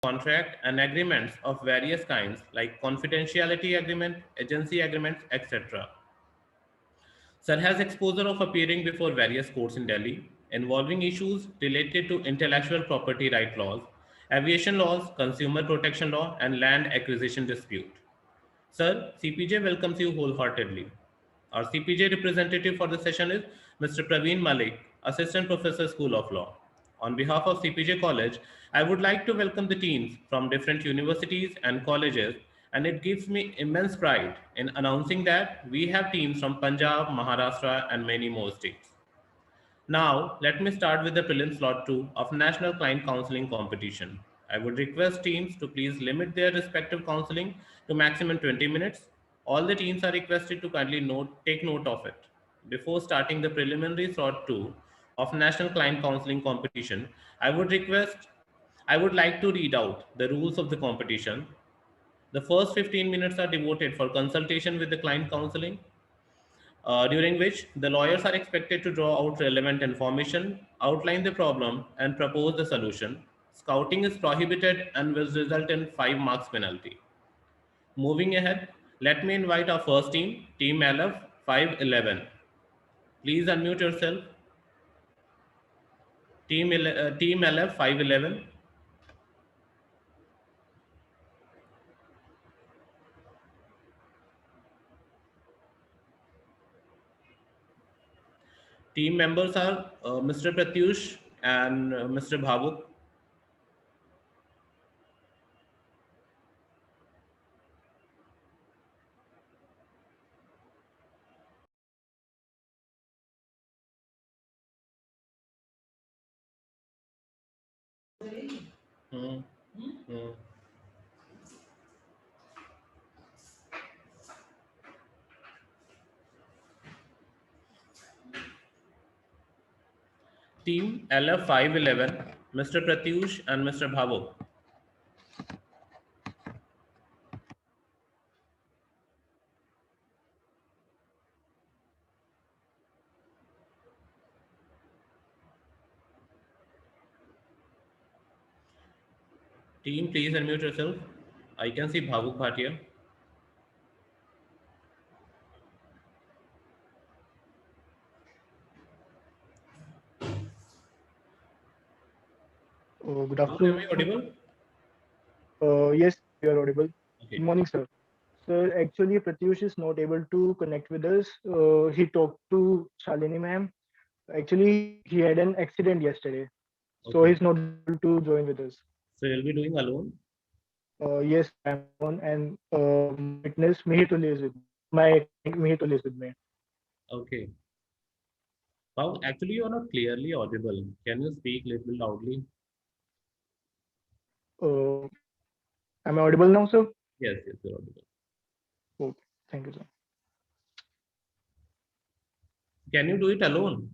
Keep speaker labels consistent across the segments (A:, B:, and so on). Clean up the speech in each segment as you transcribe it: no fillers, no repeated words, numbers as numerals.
A: contract and agreements of various kinds like confidentiality agreement, agency agreements, etc. Sir has exposure of appearing before various courts in Delhi involving issues related to intellectual property right laws, aviation laws, consumer protection law, and land acquisition dispute. Sir, CPJ welcomes you wholeheartedly. Our CPJ representative for the session is Mr. Praveen Malik, Assistant Professor, School of Law. On behalf of CPJ College, I would like to welcome the teams from different universities and colleges, and it gives me immense pride in announcing that we have teams from Punjab, Maharashtra, and many more states. Now, let me start with the prelim slot 2 of National Client Counseling Competition. I would request teams to please limit their respective counseling to maximum 20 minutes. All the teams are requested to kindly take note of it. Before starting the preliminary slot 2 of National Client Counseling Competition, I would like to read out the rules of the competition. The first 15 minutes are devoted for consultation with the client counseling, during which the lawyers are expected to draw out relevant information, outline the problem, and propose the solution. Scouting is prohibited and will result in 5 marks penalty. Moving ahead, let me invite our first team, Team LF 511. Please unmute yourself. Team LF 511. Team members are Mr. Pratyush and Mr. Bhavuk. Hmm. Hmm. Team LF 511, Mr. Pratyush and Mr. Bhavuk. Team, please unmute yourself. I can see Bhavuk Bhatia.
B: Good
A: Bhavuk, am I
B: afternoon.
A: audible?
B: Yes, you are audible. Good
A: Okay.
B: morning, sir. Sir, actually, Pratyush is not able to connect with us. He talked to Shalini ma'am. Actually, he had an accident yesterday, so
A: Okay.
B: he's not able to join with us.
A: So you'll be doing alone?
B: Yes, sir, I'm alone, and my witness Mihituli is with me. My colleague Mihituli is with me.
A: Okay. Bhavuk, actually you are not clearly audible. Can you speak a little loudly?
B: Uh, am I audible now, sir?
A: Yes, yes, you're audible.
B: Okay, thank you, sir.
A: Can you do it alone?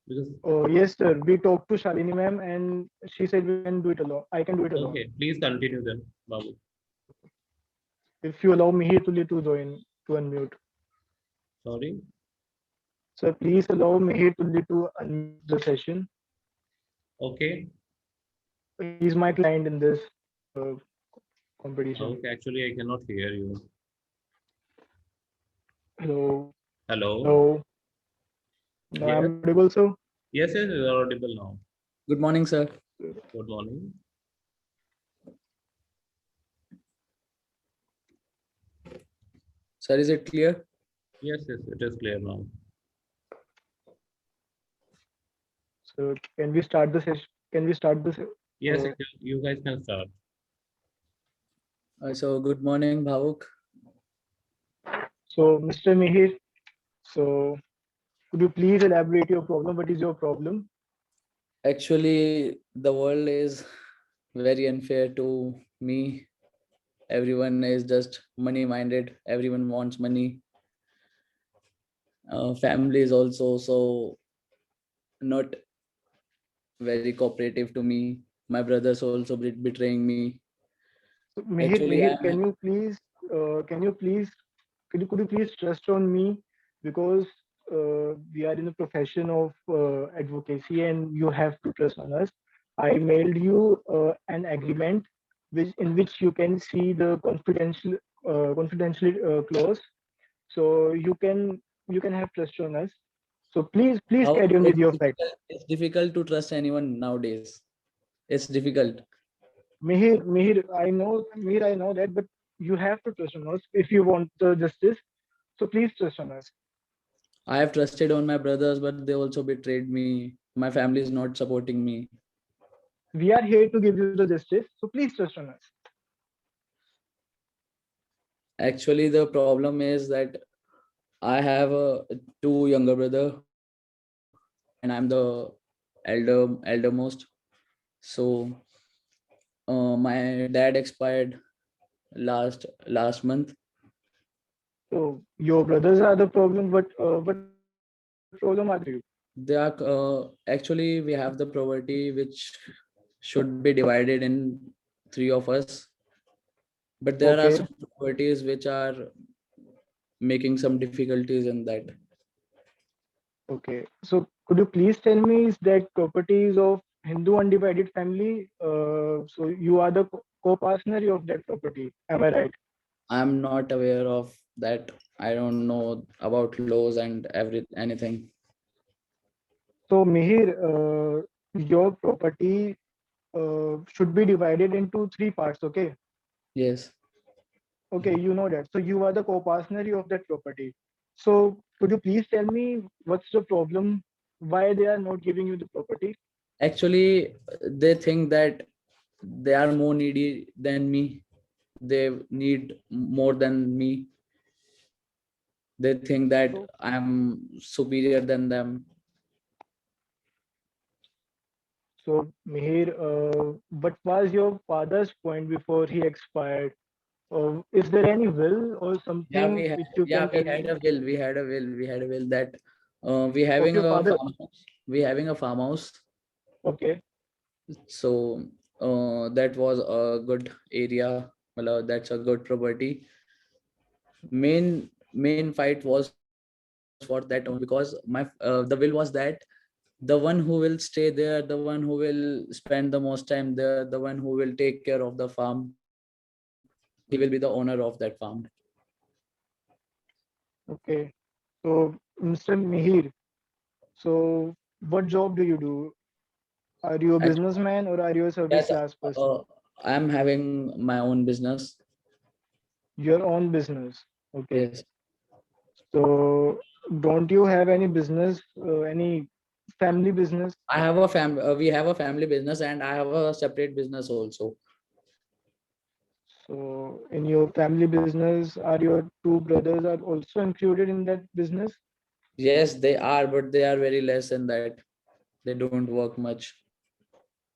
A: Because
B: Yes, sir. We talked to Shalini ma'am, and she said we can do it alone. I can do it alone.
A: okay, please continue then, Bhavuk.
B: If you allow Mihituli to join to unmute.
A: Sorry.
B: Sir, please allow Mihituli to unmute the session.
A: Okay.
B: He's my client in this uh, competition.
A: Bhavuk, actually I cannot hear you.
B: Hello,
A: Hello.
B: hello. No,
A: Yes.
B: I'm audible, sir.
A: Yes, yes, you are audible now.
C: Good morning, sir.
A: Good morning.
C: Sir, is it clear?
A: Yes, yes, it is clear now.
B: So can we start the session? Can we start this?
A: Yes, you guys can start.
C: Good morning, Bhavuk.
B: So, Mr. Mihir, so could you please elaborate your problem? What is your problem?
C: Actually, the world is very unfair to me. Everyone is just money minded. Everyone wants money. Family is also so not very cooperative to me. My brothers also betraying me.
B: So,
C: Actually,
B: Mihir,
C: I'm
B: could you please trust on me because we are in the profession of advocacy and you have to trust on us. I mailed you an agreement in which you can see the confidential clause. So you can have trust on us. So please
C: How
B: carry on with
C: it's
B: your facts.
C: difficult, it's difficult to trust anyone nowadays. It's difficult.
B: Mihir, I know that, but you have to trust on us if you want the justice. So please trust on us.
C: I have trusted on my brothers, but they also betrayed me. My family is not supporting me.
B: We are here to give you the justice. So please trust on us.
C: Actually, the problem is that I have two younger brother, and I'm the eldermost. So my dad expired last month.
B: So your brothers are the problem, but what problem are there for you?
C: They are actually we have the property which should be divided in three of us, but there are
B: Okay,
C: some properties which are making some difficulties in that.
B: okay. So could you please tell me is that properties of Hindu undivided family? So you are the co-partner of that property. Am I right?
C: I'm not aware of that. I don't know about laws and anything.
B: So Mihir, your property should be divided into three parts. Okay,
C: Yes.
B: okay, you know that. So you are the co-partner of that property. So could you please tell me what's the problem? Why they are not giving you the property?
C: Actually, they think that they are more needy than me. They need more than me. They think that
B: So,
C: I'm superior than them.
B: so Mihir, what was your father's point before he expired? Is there any will or
C: Yeah,
B: something which you
C: yeah,
B: can tell
C: we had
B: me
C: a will. We had a will that we
B: of
C: having
B: your
C: a
B: father?
C: farmhouse. We having a farmhouse.
B: Okay,
C: So that was a good area. That's a good property. Main fight was for that only because my the will was that the one who will stay there, the one who will spend the most time there, the one who will take care of the farm, he will be the owner of that farm.
B: okay. So, Mr. Mihir, so what job do you do? Are you a
C: Actually,
B: businessman or are you a service
C: yes,
B: class person?
C: I'm having my own business.
B: Your own business. Okay.
C: Yes,
B: So, don't you have any business, any family business?
C: I have a family. We have a family business, and I have a separate business also.
B: So, in your family business, are your two brothers are also included in that business?
C: Yes, they are, but they are very less in that. They don't work much.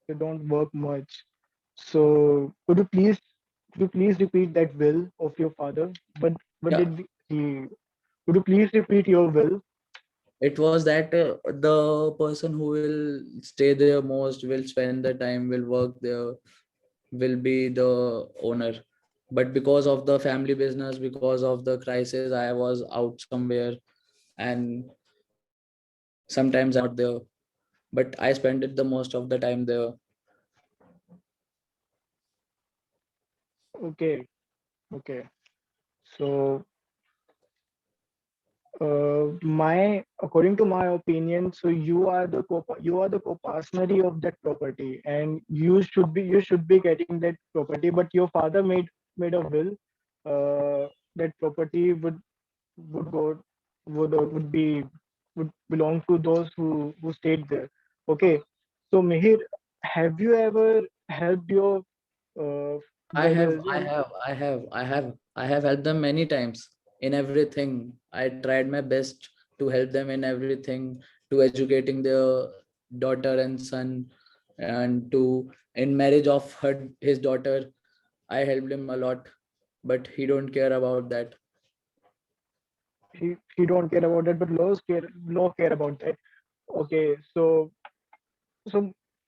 B: They don't work much. So, could you please repeat that will of your father? What
C: Yeah,
B: did he? Could you please repeat your will?
C: it was that the person who will stay there most, will spend the time, will work there, will be the owner. But because of the family business, because of the crisis, I was out somewhere, and sometimes I'm not there, but I spend it the most of the time there.
B: Okay, okay. So, my according to my opinion, so you are the co-partner of that property, and you should be getting that property. But your father made a will that property would go would be would belong to those who stayed there. Okay, so Mihir, have you ever helped your uh,
C: I have,
B: brothers
C: I
B: in
C: have, I have, I have, I have helped them many times in everything. I tried my best to help them in everything, to educating their daughter and son, and to in marriage of his daughter. I helped him a lot, but he don't care about that.
B: he don't care about that, but law care about that. Okay, so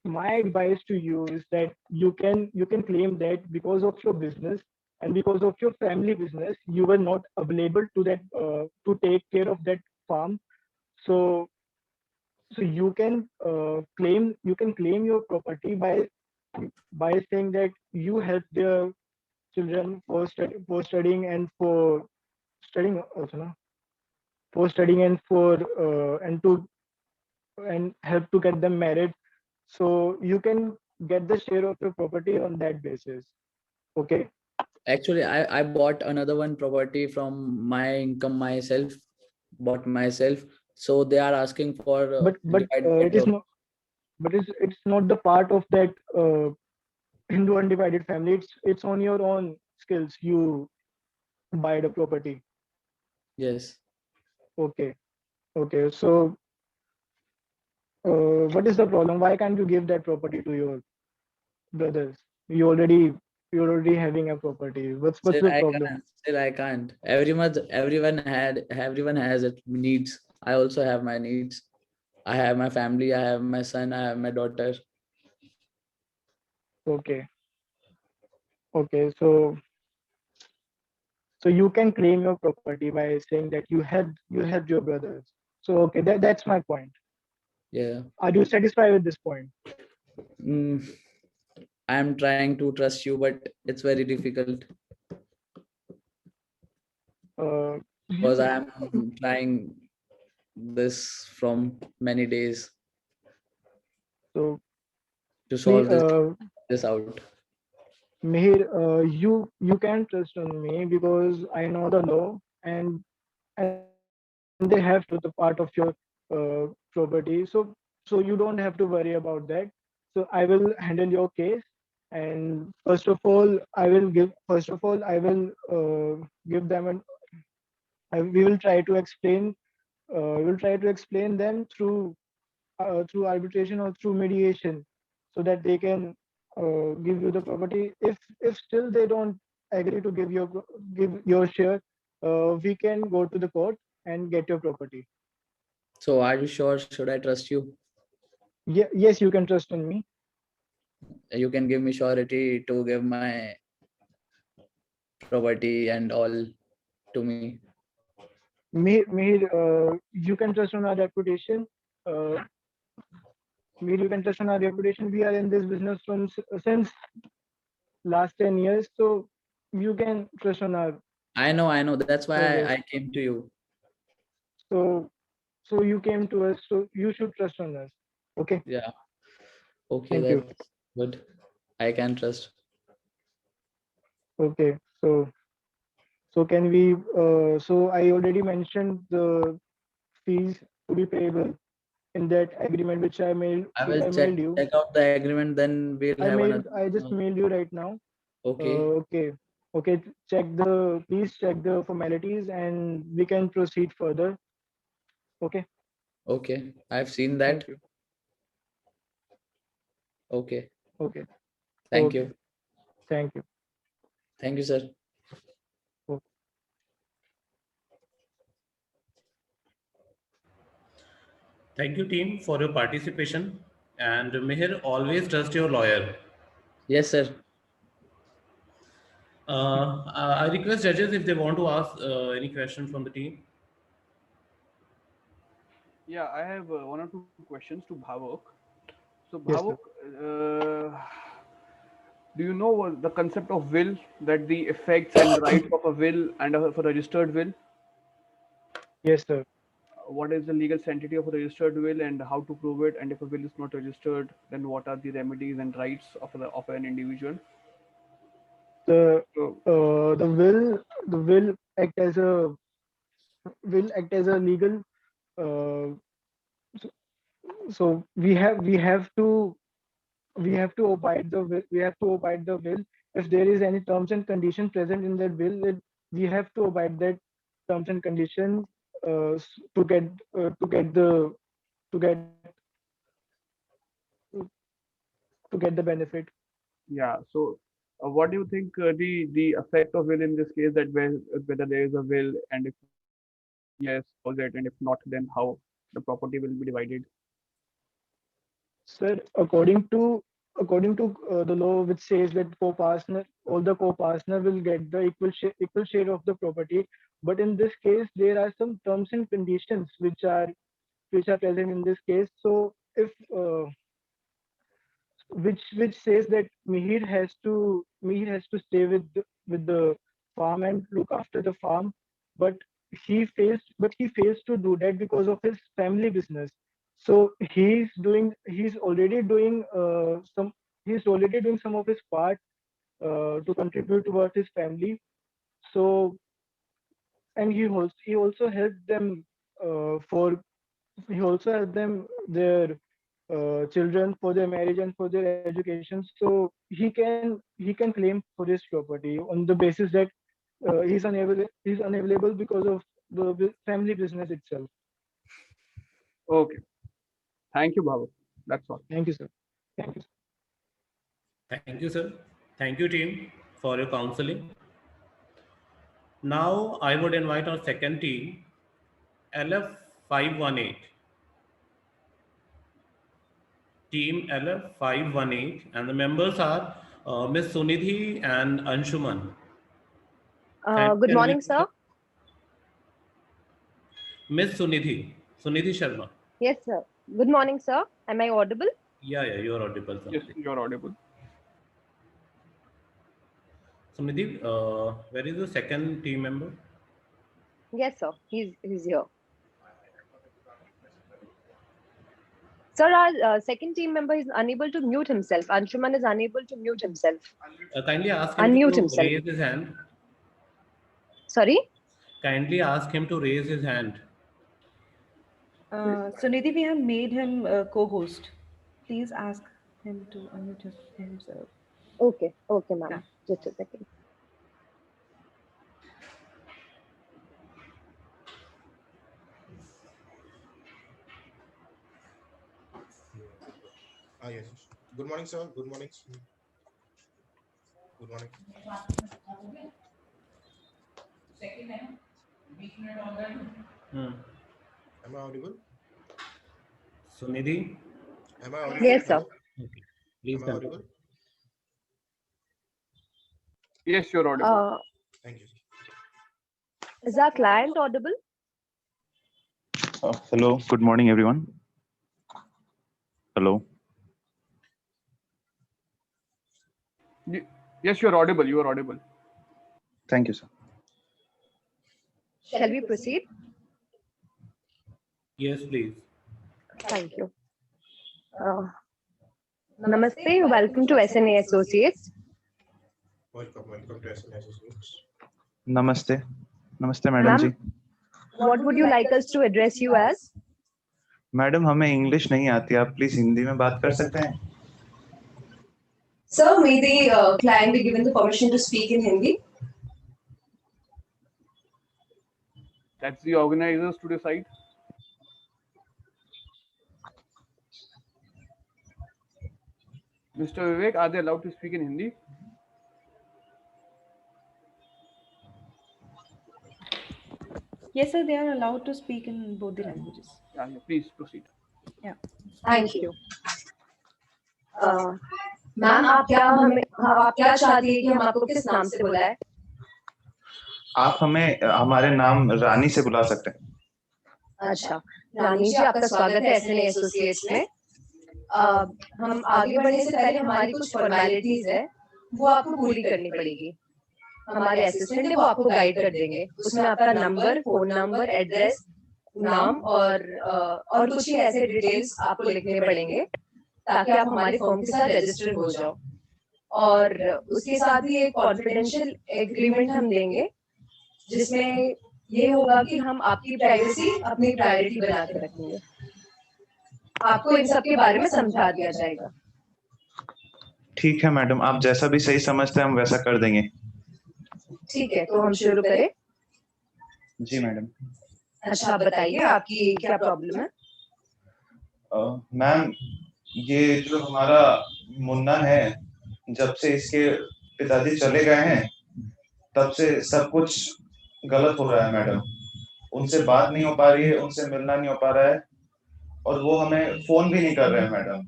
B: my advice to you is that you can claim that because of your business and because of your family business, you were not available to take care of that farm. So so you can claim your property by saying that you help their children for studying and for studying also, no? For studying and for and help to get them married. So you can get the share of your property on that basis. Okay.
C: Actually, I bought another one property from my income myself, bought myself. So they are asking for divide
B: It is
C: the.
B: not. But it's not the part of that Hindu undivided family. It's on your own skills. You buy the property.
C: Yes.
B: Okay. Okay. So what is the problem? Why can't you give that property to your brothers? You already you're already having a property. What's
C: Still
B: the
C: I
B: problem?
C: can't. Still I can't. Everyone has it needs. I also have my needs. I have my family. I have my son. I have my daughter.
B: Okay. Okay. So you can claim your property by saying that you helped your brothers. So okay, that's my point.
C: Yeah.
B: Are you satisfied with this point?
C: Mm, I'm trying to trust you, but it's very difficult
B: Uh,
C: because
B: you,
C: I'm trying this from many days
B: so
C: to
B: please,
C: solve this out.
B: Mihir, you can trust on me because I know the law and they have to the part of your property. So you don't have to worry about that. So I will handle your case. And first of all I will give them an we will try to explain we will try to explain them through arbitration or through mediation so that they can give you the property. If still they don't agree to give your share, we can go to the court and get your property.
C: So are you sure? Should I trust you?
B: Yes, you can trust on me.
C: You can give me surety to give my property and all to me.
B: You can trust on our reputation. uh, you can trust on our reputation. We are in this business since last 10 years, so you can trust on our
C: I know, I know. That's why
B: progress.
C: I came to you.
B: So you came to us, so you should trust on us. Okay.
C: Yeah. Okay,
B: Thank you.
C: that's good. I can trust.
B: Okay. So can we so I already mentioned the fees to be payable in that agreement
C: I
B: which
C: will
B: I mailed you.
C: check out the agreement, then we'll have another.
B: I just mailed you right now.
C: Okay.
B: Okay. Okay, please check the formalities and we can proceed further. Okay.
C: Okay. I've seen
B: Thank
C: that.
B: you.
C: Okay.
B: Okay.
C: Thank
B: Okay.
C: you.
B: Thank you.
C: Thank you, sir.
B: Okay.
A: Thank you, team, for your participation. And Mihir, always trust your lawyer.
C: Yes, sir.
A: I request judges if they want to ask any question from the team.
D: Yeah, I have one or two questions to Bhavok. So,
B: Yes,
D: Bhavok,
B: sir.
D: do you know what the concept of will, that the effects and rights of a will and of a registered will?
B: Yes, sir.
D: What is the legal sanctity of a registered will and how to prove it? And if a will is not registered, then what are the remedies and rights of an individual?
B: The
D: So,
B: the will act as a legal uh, so, so we have to abide the will. If there is any terms and conditions present in that will, we have to abide that terms and conditions to get to get to get the benefit.
D: yeah. So, what do you think the effect of will in this case, that whether there is a will, and if yes, how is it, and if not, then how the property will be divided?
B: Sir, according to the law, which says that co-partner, all the co-partner will get the equal share of the property. But in this case, there are some terms and conditions which are present in this case. So if which says that Mihir has to stay with the farm and look after the farm, but he fails to do that because of his family business. So he's already doing some of his part to contribute towards his family. So and he also helped them for he also helped them their children for their marriage and for their education. So he can claim for his property on the basis that he's unavailable because of the family business itself.
D: Okay. Thank you, Bhavu. That's all.
B: Thank you, sir. Thank you.
A: Thank you, sir. Thank you, team, for your counseling. Now, I would invite our second team, LF518. Team LF518, and the members are Ms. Sunidhi and Anshuman.
E: Good morning, sir.
A: Ms. Sunidhi Sharma.
E: Yes, sir. Good morning, sir. Am I audible?
A: Yeah, you are audible.
D: Yes, you're audible.
A: Sunidhi, where is the second team member?
E: Yes, sir. He's here. Sir, our second team member is unable to mute himself. Anshuman is unable to mute himself.
A: Kindly ask him
E: Unmute
A: to
E: himself.
A: raise his hand.
E: Sorry?
A: Kindly ask him to raise his hand.
F: Sunidhi, we have made him a co-host. Please ask him to unmute himself.
E: Okay, ma'am.
F: Yeah.
E: Just a second.
G: Yes. Good morning, sir. Good morning. Good morning. Am I audible?
A: Sunidhi?
G: Am I audible?
E: Yes, sir.
A: Okay. Please
G: Am I
A: continue.
G: audible?
D: Yes, you're audible.
G: Thank you.
E: Is our client audible?
H: Hello, good morning, everyone. Hello.
D: Yes, you're audible. You are audible.
H: Thank you, sir.
E: Shall we proceed?
A: Yes, please.
E: Thank you. Namaste. Welcome to SNA Associates.
G: Welcome to SNA Associates.
H: Namaste. Namaste, madam
E: Ma'am?
H: जी.
E: What would you like us to address you as?
H: Madam हमें English नहीं आती, आप please Hindi में बात कर सकते हैं?
I: Sir, may the client be given the permission to speak in Hindi?
D: That's the organizers to decide. Mr. Vivek, are they allowed to speak in Hindi?
F: Yes, sir, they are allowed to speak in both the languages.
D: Yeah, please proceed.
E: Thank you. Ma'am आप क्या चाहती है कि हम आपको किस नाम से बुलाएं?
H: आप हमें हमारे नाम रानी से बुला सकते हैं।
E: अच्छा, रानी जी आपका स्वागत है SNA एसोसिएट्स में। हम आगे बढ़ने से पहले हमारी कुछ फॉर्मेलिटीज है वो आपको पूरी करनी पड़ेगी। हमारे असिस्टेंट है वो आपको गाइड कर देंगे। उसमें आपका नंबर, फोन नंबर, एड्रेस, नाम और कुछ ही ऐसे डिटेल्स आपको लिखने पड़ेंगे ताकि आप हमारे फर्म के साथ रजिस्टर हो जाओ। और उसके साथ ही एक कॉन्फिडेंशियल एग्रीमेंट हम देंगे जिसमें ये होगा कि हम आपकी प्राइवेसी अपनी प्रायोरिटी बना के रखेंगे। आपको इन सब के बारे में समझा दिया जाएगा।
H: ठीक है मैडम, आप जैसा भी सही समझते हैं हम वैसा कर देंगे।
E: ठीक है, तो हम शुरू करें?
H: जी मैडम।
E: अच्छा, बताइए आपकी क्या प्रॉब्लम है?
H: मैम, ये जो हमारा मुन्ना है, जब से इसके पिताजी चले गए हैं तब से सब कुछ गलत हो रहा है मैडम। उनसे बात नहीं हो पा रही है, उनसे मिलना नहीं हो पा रहा है और वो हमें फोन भी नहीं कर रहे हैं मैडम।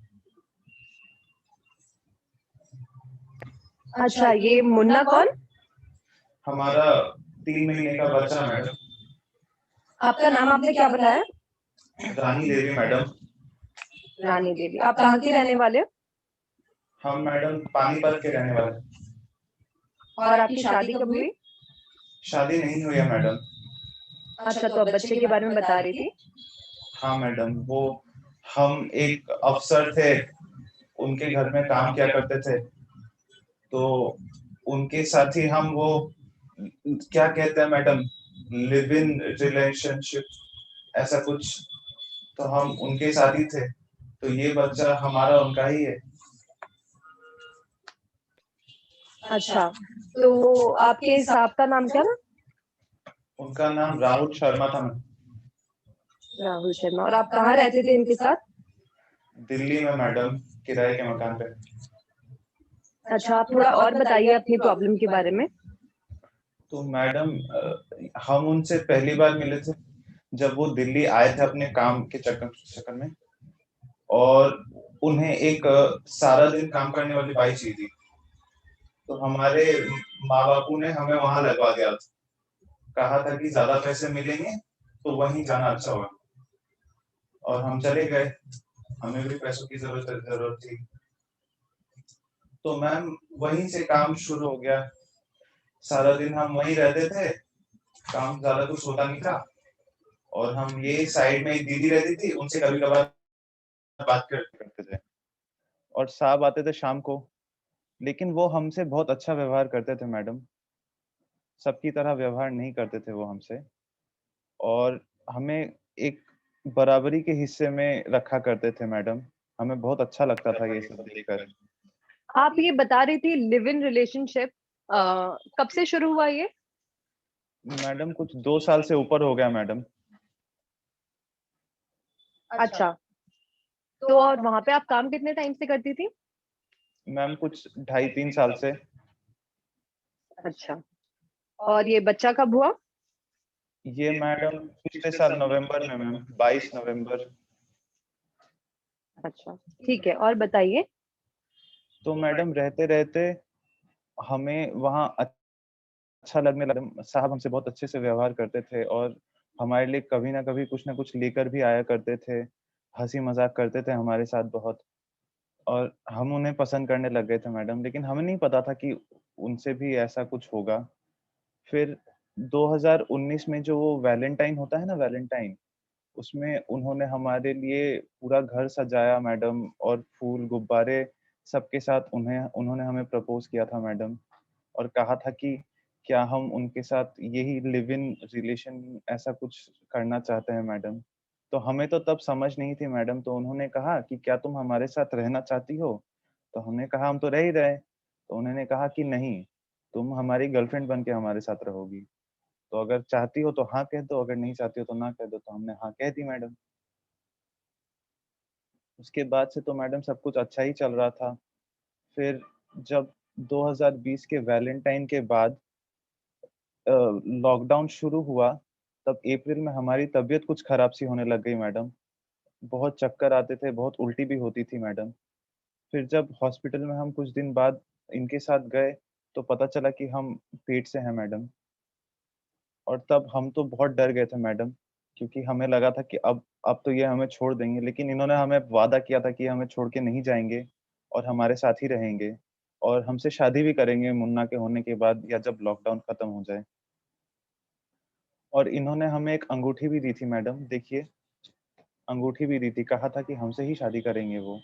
E: अच्छा, ये मुन्ना कौन?
H: हमारा 3 महीने का बच्चा मैडम।
E: आपका नाम आपने क्या बताया?
H: रानी देवी मैडम।
E: रानी देवी। आप कहाँ के रहने वाले हो?
H: हम मैडम पानीपत के रहने वाले।
E: और आपकी शादी कब हुई?
H: शादी नहीं हुई है मैडम।
E: अच्छा, तो अब बच्चे के बारे में बता रही थी।
H: हाँ मैडम, वो हम एक अफसर थे, उनके घर में काम किया करते थे, तो उनके साथ ही हम वो क्या कहते हैं मैडम, लिव इन रिलेशनशिप ऐसा कुछ, तो हम उनके साथ ही थे, तो ये बच्चा हमारा उनका ही है।
E: अच्छा, तो आपके साहब का नाम क्या था?
H: उनका नाम राहुल शर्मा था मैम।
E: राहुल शर्मा। और आप कहाँ रहते थे इनके साथ?
H: दिल्ली में मैडम, किराए के मकान पे।
E: अच्छा, आप थोड़ा और बताइए अपनी प्रॉब्लम के बारे में।
H: तो मैडम हम उनसे पहली बार मिले थे जब वो दिल्ली आए थे अपने काम के चक्कर में, और उन्हें एक सारा दिन काम करने वाली बाई चाहिए थी, तो हमारे माँ बापू ने हमें वहां लगवा दिया था, कहा था कि ज्यादा पैसे मिलेंगे तो वहीं जाना अच्छा होगा, और हम चले गए, हमें भी पैसों की जरूरत थी, तो मैम वहीं से काम शुरू हो गया। सारा दिन हम वहीं रहते थे, काम ज्यादा कुछ होता नहीं था, और हम ये साइड में एक दीदी रहती थी, उनसे कभी कभार बात करते थे, और साहब आते थे शाम को, लेकिन वो हमसे बहुत अच्छा व्यवहार करते थे मैडम, सबकी तरह व्यवहार नहीं करते थे वो हमसे, और हमें एक बराबरी के हिस्से में रखा करते थे मैडम, हमें बहुत अच्छा लगता था ये सब देखकर।
E: आप ये बता रही थी लिव इन रिलेशनशिप, कब से शुरू हुआ ये?
H: मैडम कुछ 2 साल से ऊपर हो गया मैडम।
E: अच्छा, तो और वहां पे आप काम कितने टाइम से करती थी?
H: मैम कुछ 2.5-3 साल से।
E: अच्छा, और ये बच्चा कब हुआ?
H: ये मैडम पिछले साल नवंबर में मैम, 22 नवंबर।
E: अच्छा, ठीक है, और बताइए।
H: तो मैडम रहते रहते हमें वहाँ अच्छा लगने लगा, साहब हमसे बहुत अच्छे से व्यवहार करते थे, और हमारे लिए कभी ना कभी कुछ ना कुछ लेकर भी आया करते थे, हंसी मजाक करते थे हमारे साथ बहुत, और हम उन्हें पसंद करने लग गए थे मैडम, लेकिन हमें नहीं पता था कि उनसे भी ऐसा कुछ होगा। फिर 2019 में जो वो वैलेंटाइन होता है ना, वैलेंटाइन, उसमें उन्होंने हमारे लिए पूरा घर सजाया मैडम, और फूल गुब्बारे सबके साथ उन्होंने हमें प्रपोज किया था मैडम, और कहा था कि क्या हम उनके साथ यही लिव इन रिलेशन ऐसा कुछ करना चाहते हैं मैडम। तो हमें तो तब समझ नहीं थी मैडम, तो उन्होंने कहा कि क्या तुम हमारे साथ रहना चाहती हो, तो हमने कहा हम तो रह ही रहे, तो उन्होंने कहा कि नहीं, तुम हमारी गर्लफ्रेंड बन के हमारे साथ रहोगी, तो अगर चाहती हो तो हाँ कह दो, अगर नहीं चाहती हो तो ना कह दो, तो हमने हाँ कह दी मैडम। उसके बाद से तो मैडम सब कुछ अच्छा ही चल रहा था। फिर जब 2020 के वैलेंटाइन के बाद लॉकडाउन शुरू हुआ, तब अप्रैल में हमारी तबीयत कुछ खराब सी होने लग गई मैडम, बहुत चक्कर आते थे, बहुत उल्टी भी होती थी मैडम। फिर जब हॉस्पिटल में हम कुछ दिन बाद इनके साथ गए, तो पता चला कि हम पेट से हैं मैडम, और तब हम तो बहुत डर गए थे मैडम, क्योंकि हमें लगा था कि अब तो ये हमें छोड़ देंगे, लेकिन इन्होंने हमें वादा किया था कि हमें छोड़ के नहीं जाएँगे और हमारे साथ ही रहेंगे, और हमसे शादी भी करेंगे मुन्ना के होने के बाद, या जब लॉकडाउन खत्म हो जाए। और इन्होंने हमें एक अंगूठी भी दी थी मैडम, देखिए, अंगूठी भी दी थी, कहा था कि हमसे ही शादी करेंगे वो।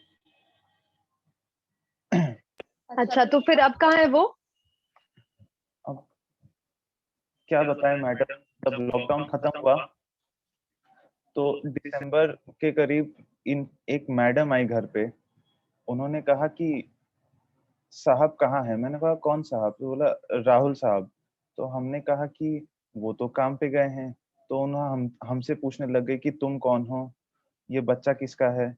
E: अच्छा, तो फिर अब कहाँ है वो?
H: अब क्या बताएं मैडम, जब लॉकडाउन खत्म हुआ, तो दिसंबर के करीब इन एक मैडम आई घर पे, उन्होंने कहा कि साहब कहाँ है? मैंने कहा कौन साहब? तो बोला राहुल साहब। तो हमने कहा कि वो तो काम पे गए हैं, तो उन्होंने हमसे पूछने लग गए कि तुम कौन हो? ये बच्चा किसका है?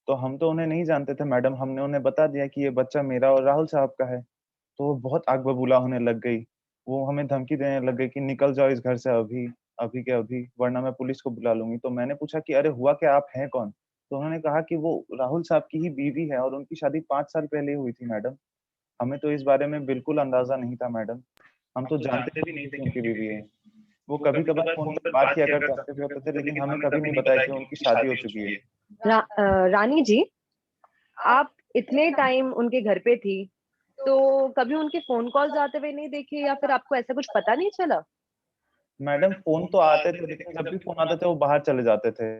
H: तो हम तो उन्हें नहीं जानते थे मैडम, हमने उन्हें बता दिया कि ये बच्चा मेरा और राहुल साहब का है। तो वो बहुत आग बबूला होने लग गई। वो हमें धमकी देने लग गई कि निकल जाओ इस घर से अभी, अभी के अभी, वरना मैं पुलिस को बुला लूँगी। तो मैंने पूछा कि अरे हुआ क्या? आप हैं कौन? तो उन्होंने कहा कि वो राहुल साहब की ही बीवी है, और उनकी शादी 5 साल पहले हुई थी मैडम। हमें तो इस बारे में बिल्कुल अंदाज़ा नहीं था मैडम। हम तो जानते भी नहीं थे कि उनकी बीवी है। वो कभी कभार फोन पर बात किया करते थे, लेकिन हमें कभी नहीं बताया कि उनकी शादी हो चुकी है।
E: रानी जी, आप इतने टाइम उनके घर पे थी, तो कभी उनके फोन कॉल्स आते हुए नहीं देखे, या फिर आपको ऐसा कुछ पता नहीं चला?
H: मैडम फोन तो आते थे, लेकिन जब भी फोन आते थे वो बाहर चले जाते थे।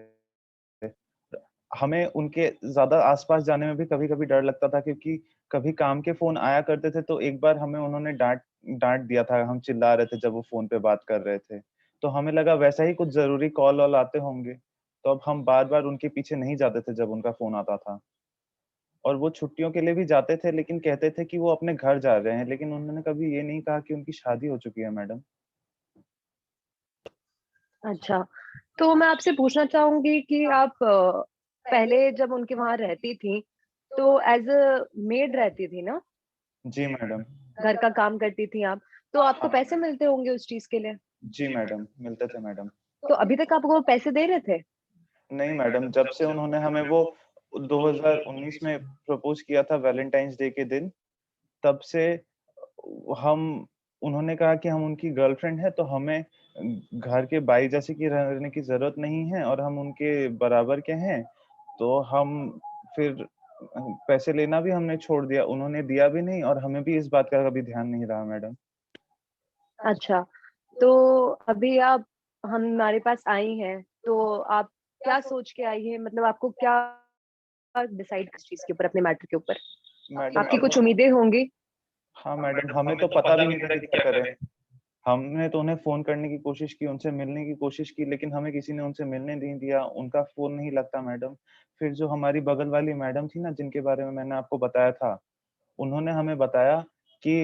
H: हमें उनके ज्यादा आसपास जाने में भी कभी कभी डर लगता था, क्योंकि कभी काम के फोन आया करते थे, तो एक बार हमें उन्होंने डांट डांट दिया था, हम चिल्ला रहे थे जब वो फोन पे बात कर रहे थे, तो हमें लगा वैसा ही कुछ जरूरी कॉल वॉल आते होंगे, तो अब हम बार बार उनके पीछे नहीं जाते थे जब उनका फोन आता था। और वो छुट्टियों के लिए भी जाते थे, लेकिन कहते थे कि वो अपने घर जा रहे हैं, लेकिन उन्होंने कभी ये नहीं कहा कि उनकी शादी हो चुकी है मैडम।
E: अच्छा, तो मैं आपसे पूछना चाहूंगी कि आप पहले जब उनके वहां रहती थी, तो एज अ मेड रहती थी ना?
H: जी मैडम।
E: घर का काम करती थी आप, तो आपको
H: हाँ।
E: पैसे मिलते होंगे उस चीज के लिए?
H: जी मैडम, मिलते थे मैडम।
E: तो अभी तक आपको वो पैसे दे रहे थे?
H: नहीं मैडम, जब से उन्होंने हमें वो 2019 में प्रपोज किया था वैलेंटाइंस डे के दिन, तब से हम उन्होंने कहा कि हम उनकी गर्लफ्रेंड है, तो हमें घर के बाई जैसे की रहने की जरूरत नहीं है, और हम उनके बराबर के हैं, तो हम फिर पैसे लेना भी हमने छोड़ दिया, उन्होंने दिया भी नहीं, और हमें भी इस बात का कभी ध्यान नहीं रहा मैडम।
E: अच्छा, तो अभी आप हमारे पास आई हैं, तो आप क्या सोच के आई हैं? मतलब आपको क्या डिसाइड इस चीज के ऊपर, अपने मैटर के ऊपर?
H: मैडम
E: आपकी
H: अब
E: कुछ उम्मीदें होंगी?
H: हाँ मैडम, हमें तो पता भी नहीं था कि क्या करें। हमने तो उन्हें फ़ोन करने की कोशिश की, उनसे मिलने की कोशिश की, लेकिन हमें किसी ने उनसे मिलने नहीं दिया, उनका फ़ोन नहीं लगता मैडम। फिर जो हमारी बगल वाली मैडम थी ना, जिनके बारे में मैंने आपको बताया था, उन्होंने हमें बताया कि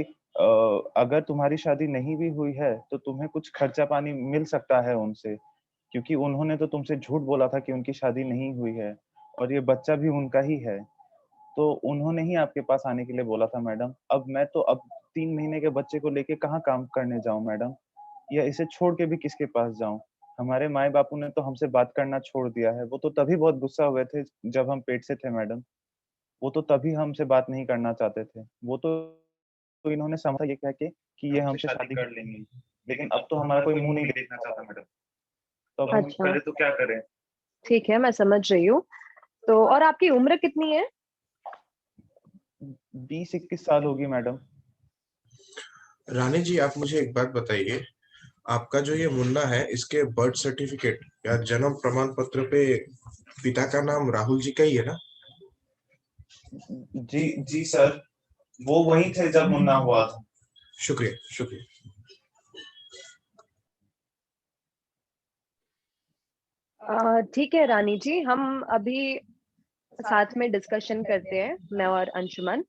H: अगर तुम्हारी शादी नहीं भी हुई है, तो तुम्हें कुछ खर्चा-पानी मिल सकता है उनसे, क्योंकि उन्होंने तो तुमसे झूठ बोला था कि उनकी शादी नहीं हुई है, और ये बच्चा भी उनका ही है। तो उन्होंने ही आपके पास आने के लिए बोला था मैडम। अब 3 महीने के बच्चे को लेके कहाँ काम करने जाऊँ मैडम? या इसे छोड़ के भी किसके पास जाऊँ? हमारे माँ-बापू ने तो हमसे बात करना छोड़ दिया है। वो तो तभी बहुत गुस्सा हुए थे जब हम पेट से थे मैडम। वो तो तभी हमसे बात नहीं करना चाहते थे। वो तो इन्होंने समझा ये कह के कि ये हमसे शादी कर लेंगे। लेकिन अब तो हमारा कोई मुँह नहीं देखना चाहता मैडम। तो अब हम
E: अच्छा,
H: करें तो क्या करें?
E: ठीक है, मैं समझ रही हूँ। तो और आपकी उम्र कितनी है?
H: 20-21 साल होगी मैडम।
G: रानी जी, आप मुझे एक बात बताइए, आपका जो ये मुन्ना है, इसके बर्थ सर्टिफिकेट या जन्म प्रमाण पत्र पे पिता का नाम राहुल जी का ही है ना?
H: जी सर, वो वहीं थे जब मुन्ना हुआ था।
G: शुक्रिया, शुक्रिया।
E: ठीक है रानी जी, हम अभी साथ में डिस्कशन करते हैं, मैं और अंशुमन।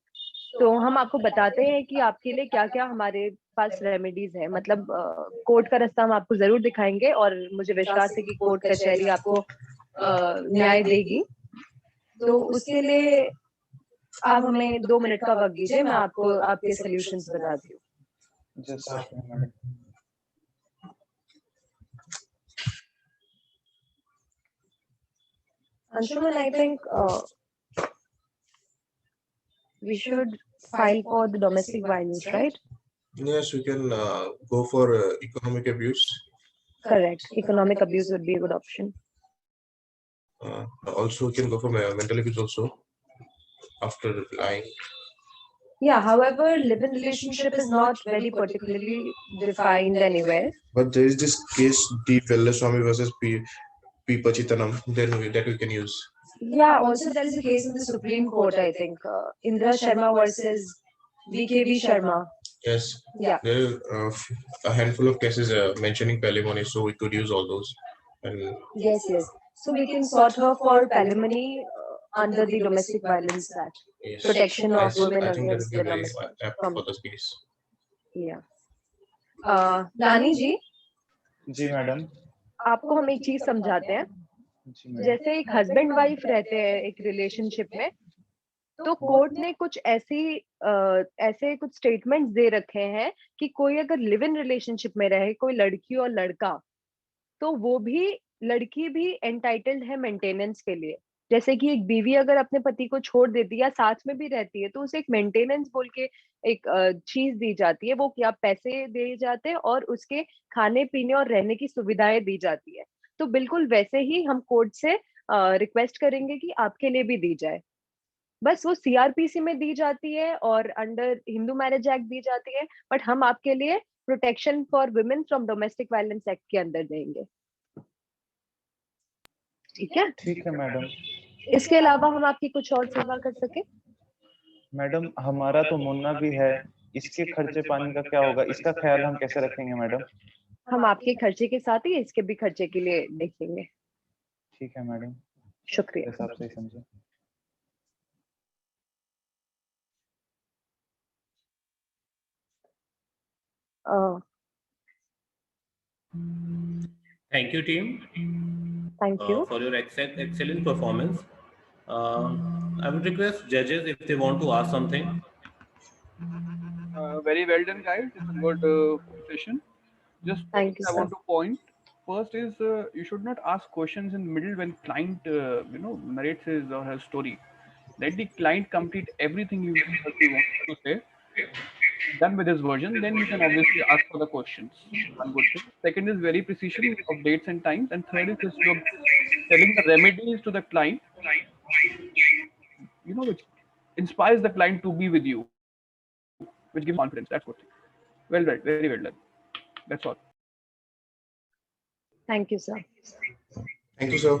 E: तो हम आपको बताते हैं कि आपके लिए क्या क्या हमारे पास रेमेडीज है। मतलब कोर्ट का रास्ता हम आपको जरूर दिखाएंगे, और मुझे विश्वास है कि कोर्ट कचहरी आपको न्याय देगी। तो उसके लिए आप हमें 2 मिनट का वक्त दीजिए, मैं आपको आपके सॉल्यूशंस बताती हूँ।
H: Just madam.
E: Anshuman, I think we should file for the domestic violence, right?
G: Yes, we can go for economic abuse.
E: Correct. Economic abuse would be a good option.
G: Also, we can go for mental abuse also after lying.
E: Yeah, however, live-in relationship is not very particularly defined anywhere.
G: But there is this case, D. Velaswamy versus P. Pachitanam, that we can use.
E: Yeah, also there is a case in the Supreme Court, I think. Indra Sharma versus VKV Sharma.
G: Yes.
E: Yeah.
G: There are a handful of cases mentioning palimony, so we could use all those. And
E: Yes, yes. So we can sort her for palimony under the Domestic Violence Act.
G: yes,
E: Protection of women
G: I think that
E: against
G: would be
E: the
G: very
E: domestic.
G: apt for this case.
E: Yeah. Rani ji,
H: जी madam.
E: आपको हम एक चीज समझाते हैं।
H: जी madam.
E: जैसे एक हस्बैंड वाइफ रहते हैं एक रिलेशनशिप में, तो कोर्ट ने कुछ ऐसे कुछ स्टेटमेंट्स दे रखे हैं कि कोई अगर लिव इन रिलेशनशिप में रहे, कोई लड़की और लड़का, तो वो भी लड़की भी एंटाइटल्ड है मेंटेनेंस के लिए। जैसे कि एक बीवी अगर अपने पति को छोड़ देती है या साथ में भी रहती है तो उसे एक मेंटेनेंस बोल के एक चीज दी जाती है, वो क्या पैसे दिए जाते हैं और उसके खाने पीने और रहने की सुविधाएं दी जाती है। तो बिल्कुल वैसे ही हम कोर्ट से रिक्वेस्ट करेंगे कि आपके लिए भी दी जाए। बस वो सीआरपीसी में दी जाती है और अंडर हिंदू मैरिज एक्ट दी जाती है, बट हम आपके लिए protection for women from domestic violence act के अंदर देंगे। ठीक है,
H: ठीक है मैडम।
E: इसके अलावा हम आपकी कुछ और सेवा कर सके?
H: मैडम हमारा तो मुन्ना भी है, इसके खर्चे पानी का क्या होगा, इसका ख्याल हम कैसे रखेंगे मैडम?
E: हम आपके खर्चे के साथ ही इसके भी खर्चे के लिए देखेंगे।
H: ठीक है मैडम,
E: शुक्रिया।
H: जैसा आप सही समझे।
A: Thank you, team,
E: thank you.
A: for your excellent performance. I would request judges if they want to ask something.
D: Very well done, guys. It's a good session. Just two
E: Thank
D: things
E: you,
D: I want
E: sir.
D: to point. First is you should not ask questions in the middle when client narrates his or her story. Let the client complete everything he wants to say. Done with his version, then you can obviously ask for the questions. One good thing. Second is very precision of dates and times, and third is just you're telling the remedies to the client, which inspires the client to be with you, which gives confidence. That's good. Well done, very well done. That's all.
E: Thank you sir.
G: Thank you, sir.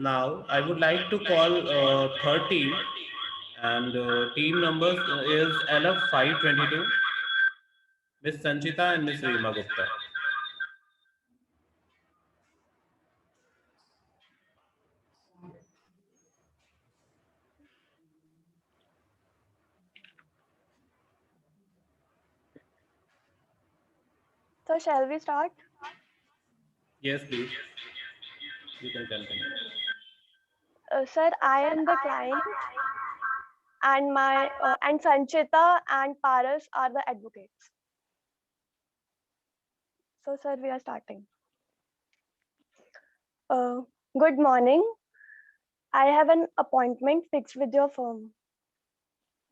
A: Now, I would like to call third team, and team numbers is LF 522, Miss Sanchita and Miss Reema Gupta.
J: So shall we start?
A: Yes, please. You can continue.
J: Sir, I am the client, and and Sanchita and Paras are the advocates. So, sir, we are starting. Good morning. I have an appointment fixed with your firm.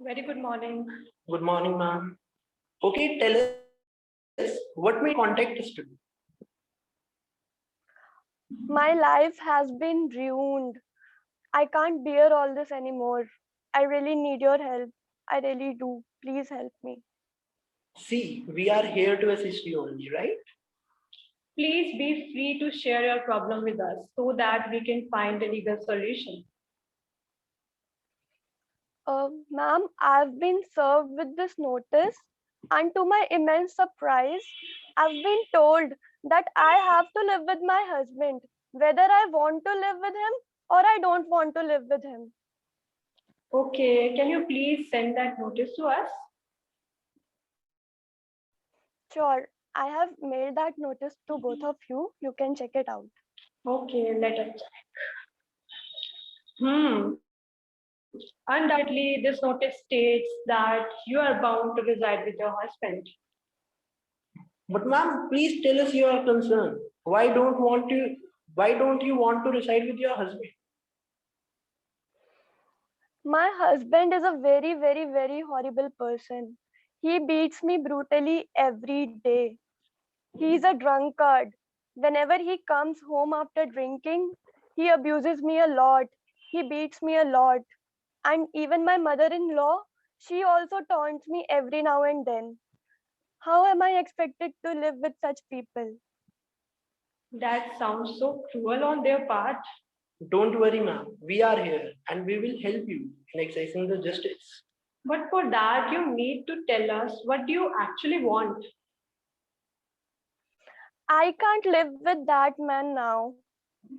K: Very good morning. Good morning, ma'am. Okay, tell us what may contact us to do.
J: My life has been ruined. I can't bear all this anymore. I really need your help. I really do. Please help me.
K: See, we are here to assist you only, right? Please be free to share your problem with us so that we can find a legal solution.
J: Ma'am, I've been served with this notice, and to my immense surprise, I've been told that I have to live with my husband, whether I want to live with him or I don't want to live with him.
K: Okay, can you please send that notice to us?
J: Sure, I have mailed that notice to both of you. You can check it out.
K: Okay, let us check. Undoubtedly, this notice states that you are bound to reside with your husband. But ma'am, please tell us your concern. Why don't you want to reside with your husband?
J: My husband is a very, very, very horrible person. He beats me brutally every day. He's a drunkard. Whenever he comes home after drinking, he abuses me a lot. He beats me a lot. And even my mother-in-law, she also taunts me every now and then. How am I expected to live with such people?
K: That sounds so cruel on their part. Don't worry, ma'am. We are here and we will help you in exercising the justice. But for that, you need to tell us what do you actually want.
J: I can't live with that man now.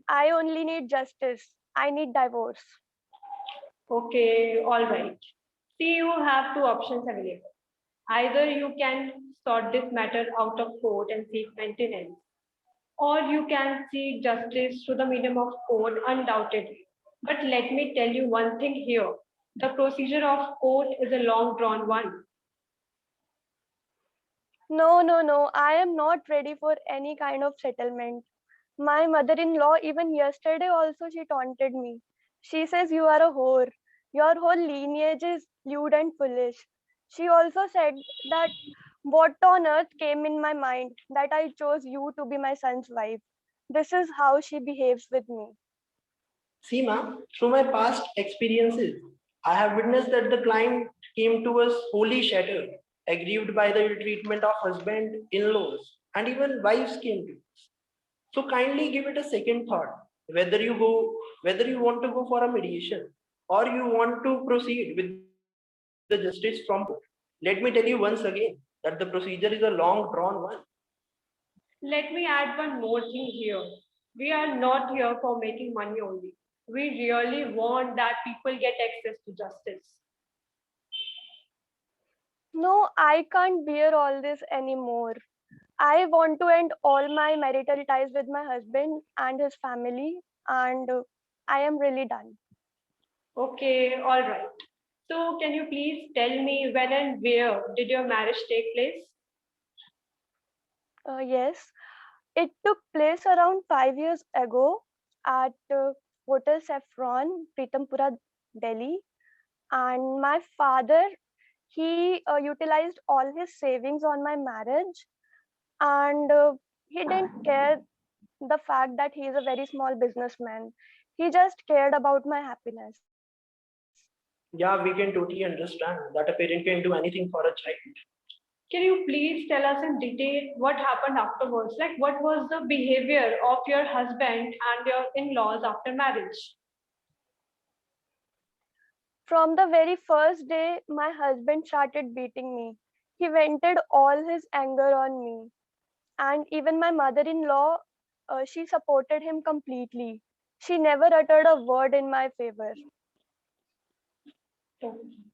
J: I only need justice. I need divorce.
K: Okay, all right. See, you have two options available. Either you can sort this matter out of court and seek maintenance, or you can seek justice through the medium of court, undoubtedly. But let me tell you one thing here. The procedure of court is a long drawn one.
J: No, no, no. I am not ready for any kind of settlement. My mother-in-law, even yesterday also, she taunted me. She says you are a whore. Your whole lineage is lewd and foolish. She also said that what on earth came in my mind that I chose you to be my son's wife. This is how she behaves with me.
K: Seema, through my past experiences, I have witnessed that the client came to us wholly shattered, aggrieved by the ill treatment of husband, in-laws, and even wives came to us. So kindly give it a second thought, whether you want to go for a mediation or you want to proceed with the justice from court. Let me tell you once again that the procedure is a long drawn one. Let me add one more thing here. We are not here for making money only. We really want that people get access to justice.
J: No, I can't bear all this anymore. I want to end all my marital ties with my husband and his family, and I am really done.
K: Okay, all right. So can you please tell me when and where did your marriage take place?
J: Yes, it took place around 5 years ago at Hotel Saffron, Pritampura, Delhi. And my father, he utilized all his savings on my marriage, and he didn't care the fact that he is a very small businessman. He just cared about my happiness.
K: Yeah, we can totally understand that a parent can do anything for a child. Can you please tell us in detail what happened afterwards? Like, what was the behavior of your husband and your in-laws after marriage?
J: From the very first day, my husband started beating me. He vented all his anger on me. And even my mother-in-law, she supported him completely. She never uttered a word in my favor.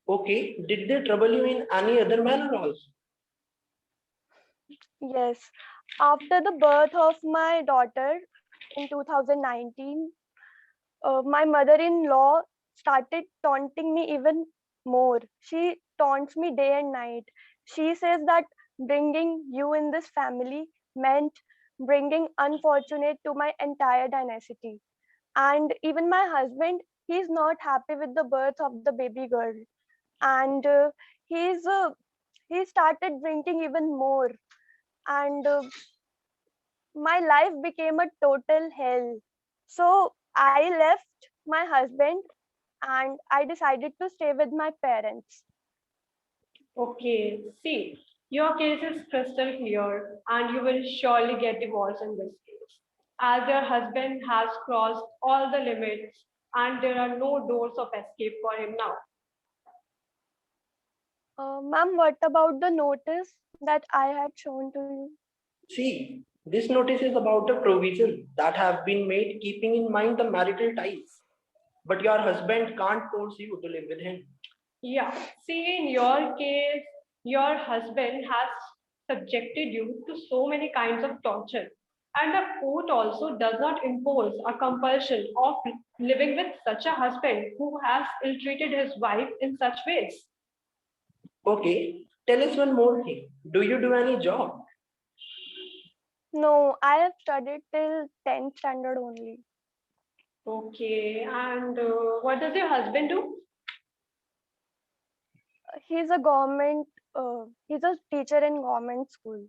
K: Okay, did they trouble you in any other manner also?
J: Yes. After the birth of my daughter in 2019, my mother-in-law started taunting me even more. She taunts me day and night. She says that bringing you in this family meant bringing unfortunate to my entire dynasty. And even my husband, he's not happy with the birth of the baby girl, and he started drinking even more, and my life became a total hell. So I left my husband and I decided to stay with my parents.
K: Okay, see, your case is crystal clear and you will surely get divorced in this case, as your husband has crossed all the limits and there are no doors of escape for him now.
J: Ma'am, what about the notice that I had shown to you?
K: See, this notice is about a provision that have been made keeping in mind the marital ties, but your husband can't force you to live with him. Yeah, see, in your case, your husband has subjected you to so many kinds of torture. And the court also does not impose a compulsion of living with such a husband who has ill-treated his wife in such ways. Okay, tell us one more thing. Do you do any job?
J: No, I have studied till 10th standard only.
K: Okay, and what does your husband do?
J: He's a government, he's a teacher in government school.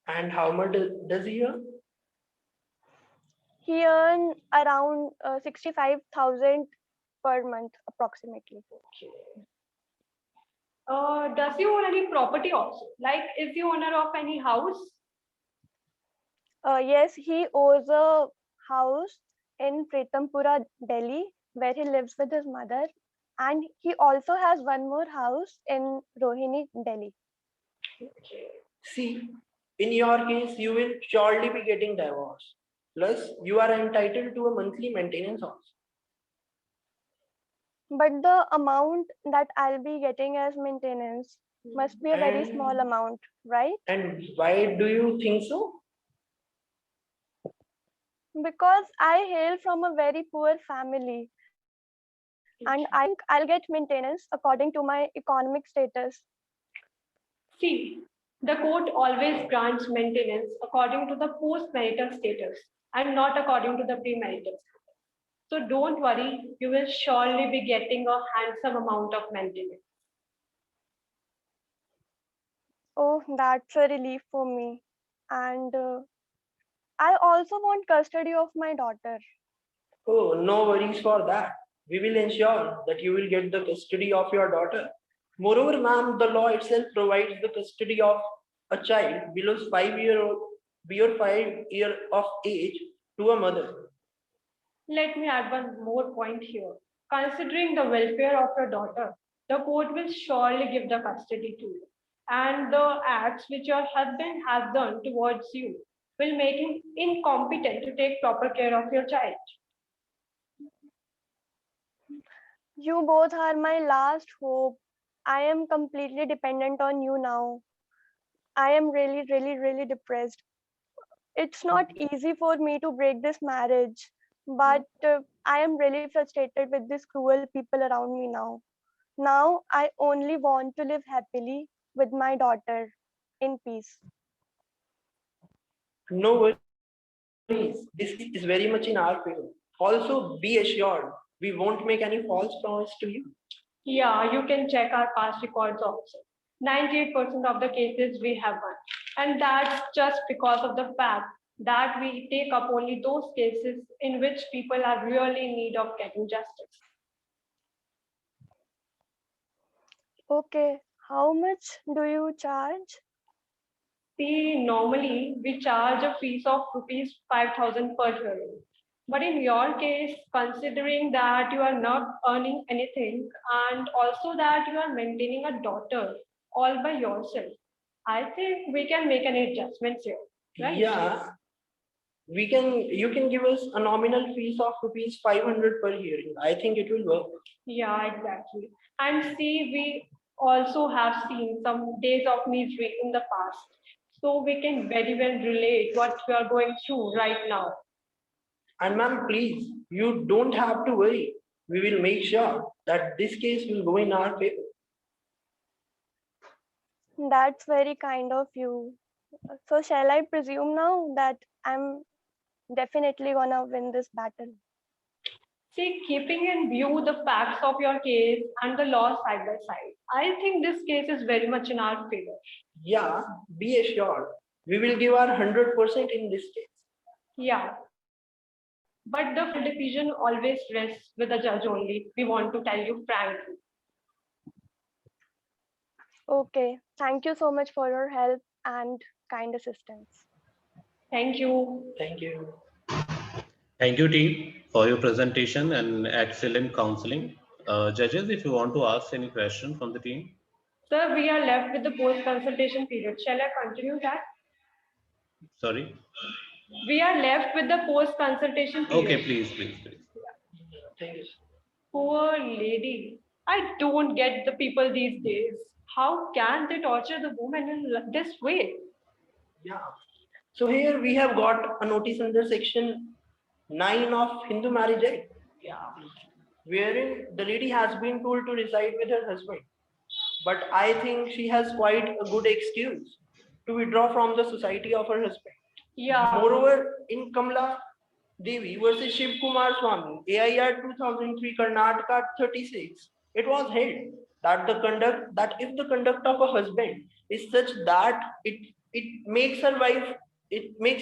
K: And how much does he earn?
J: He earns around 65,000 per month approximately.
K: Okay. Does he own any property also? Like, is he owner of any house?
J: Yes, he owns a house in Pritampura, Delhi, where he lives with his mother. And he also has one more house in Rohini, Delhi.
K: Okay. See, in your case, you will surely be getting divorced. Plus, you are entitled to a monthly maintenance also.
J: But the amount that I'll be getting as maintenance Must be a very
K: And-
J: small amount, right?
K: And why do you think so?
J: Because I hail from a very poor family and I think I'll get maintenance according to my economic status.
K: See, the court always grants maintenance according to the post-marital status and not according to the premarital status. So don't worry, you will surely be getting a handsome amount of maintenance.
J: Oh, that's a relief for me. And I also want custody of my daughter.
K: Oh, no worries for that. We will ensure that you will get the custody of your daughter. Moreover, ma'am, the law itself provides the custody of a child below 5 year of age to a mother. Let me add one more point here. Considering the welfare of your daughter, the court will surely give the custody to you. And the acts which your husband has done towards you will make him incompetent to take proper care of your child.
J: You both are my last hope. I am completely dependent on you now. I am really, really, really depressed. It's not easy for me to break this marriage, but I am really frustrated with these cruel people around me now. Now I only want to live happily with my daughter in peace.
K: No worries. This is very much in our favor. Also, be assured, we won't make any false promise to you. Yeah, you can check our past records also. 98% of the cases we have won. And that's just because of the fact that we take up only those cases in which people are really in need of getting justice.
J: Okay, how much do you charge?
K: See, normally we charge a fees of rupees 5,000 per hearing. But in your case, considering that you are not earning anything and also that you are maintaining a daughter all by yourself, I think we can make any adjustments here. Right? Yeah, you can give us a nominal fees of rupees 500 per hearing. I think it will work. Yeah, exactly. And see, we also have seen some days of misery in the past. So we can very well relate what we are going through right now. And ma'am, please, you don't have to worry. We will make sure that this case will go in our favor.
J: That's very kind of you. So shall I presume now that I'm definitely gonna win this battle?
K: See, keeping in view the facts of your case and the law side by side, I think this case is very much in our favor. Yeah, be assured. We will give our 100% in this case. Yeah. But the full decision always rests with the judge only. We want to tell you frankly.
J: Okay, thank you so much for your help and kind assistance.
K: Thank you. Thank you.
A: Thank you, team, for your presentation and excellent counseling. Judges, if you want to ask any question from the team.
K: Sir, we are left with the post-consultation period. Shall I continue that?
A: Sorry.
K: We are left with the post-consultation period.
A: Okay, please.
K: Thank you. Poor lady. I don't get the people these days. How can they torture the woman in this way? Yeah. So here we have got a notice under section 9 of Hindu Marriage Act. Yeah. Wherein the lady has been told to reside with her husband. But I think she has quite a good excuse to withdraw from the society of her husband. Yeah. Moreover, in Kamla Devi versus Shiv Kumar Swami, AIR 2003 Karnataka 36, it was held that if the conduct of a husband is such that it makes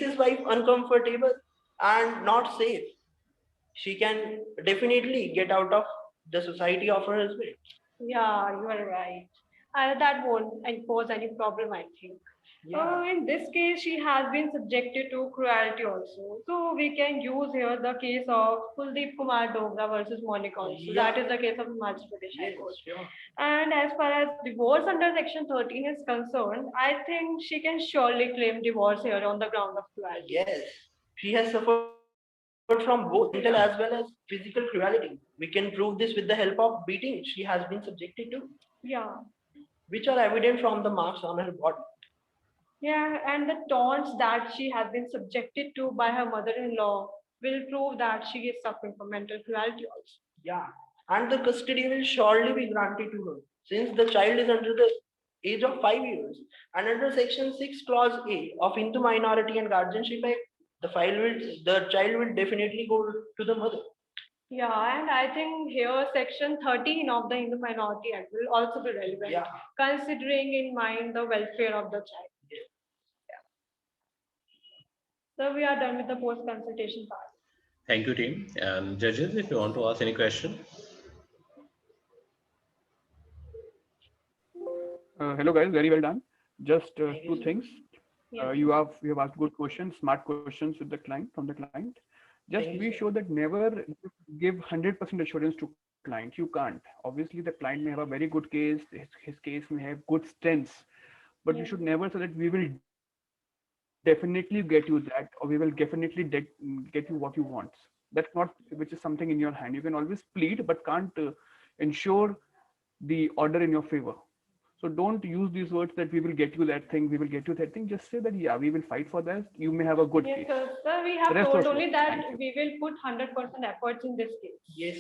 K: his wife uncomfortable and not safe, she can definitely get out of the society of her husband. Yeah, you are right. That won't pose any problem, I think. Yeah. In this case, she has been subjected to cruelty also. So we can use here the case of Kuldeep Kumar Dogra versus Monica also. Yeah. That is the case of Himachal Pradesh High Court. Sure. And as far as divorce under section 13 is concerned, I think she can surely claim divorce here on the ground of cruelty. Yes, she has suffered from both mental as well as physical cruelty. We can prove this with the help of beating she has been subjected to. Yeah. which are evident from the marks on her body.
L: Yeah, and the taunts that she has been subjected to by her mother-in-law will prove that she is suffering from mental cruelty also.
K: Yeah, and the custody will surely be granted to her since the child is under the age of 5 years. And under Section 6, Clause A of Hindu Minority and Guardianship Act, the child will definitely go to the mother.
L: Yeah, and I think here Section 13 of the Hindu Minority Act will also be relevant,
K: Yeah.
L: considering in mind the welfare of the child. So we are done with the post-consultation part.
A: Thank you, team. And judges, if you want to ask any question.
D: Hello guys, very well done. Just two things.
L: Yes.
D: You have asked good questions, smart questions with the client from the client. Just be sure that never give 100% assurance to client. You can't. Obviously, the client may have a very good case. His case may have good strengths, but you should never say that we will definitely get you that, or we will definitely get you what you want. That's not, which is something in your hand. You can always plead, but can't ensure the order in your favor. So don't use these words that we will get you that thing, we will get you that thing. Just say that, yeah, we will fight for that. You may have a good
L: Yes,
D: case.
L: sir, we have
D: Rest
L: told
D: assured.
L: only that we will put 100% efforts in this case.
K: Yes.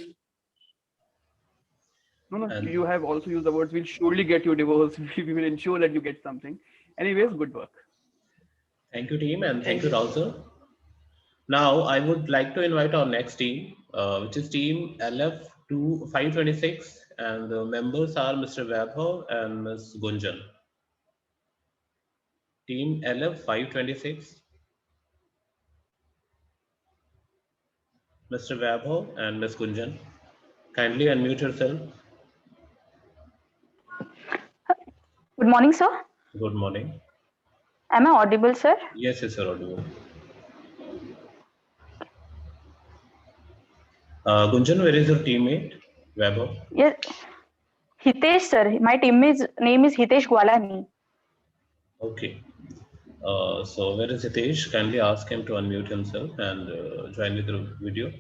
D: No, you have also used the words, we'll surely get you divorce. We will ensure that you get something. Anyways, good work.
A: Thank you, team, and thank you, Rahul sir. Now, I would like to invite our next team, which is team LF526, and the members are Mr. Vaibhav and Ms. Gunjan. Team LF526, Mr. Vaibhav and Ms. Gunjan. Kindly unmute yourself.
M: Good morning, sir.
A: Good morning.
M: Am I audible, sir?
A: Yes, yes, sir, audible. Gunjan, where is your teammate? Vaibhav?
M: Yes. Hitesh, sir. My name is Hitesh Gwalani.
A: Okay. So where is Hitesh? Kindly ask him to unmute himself and join with the video.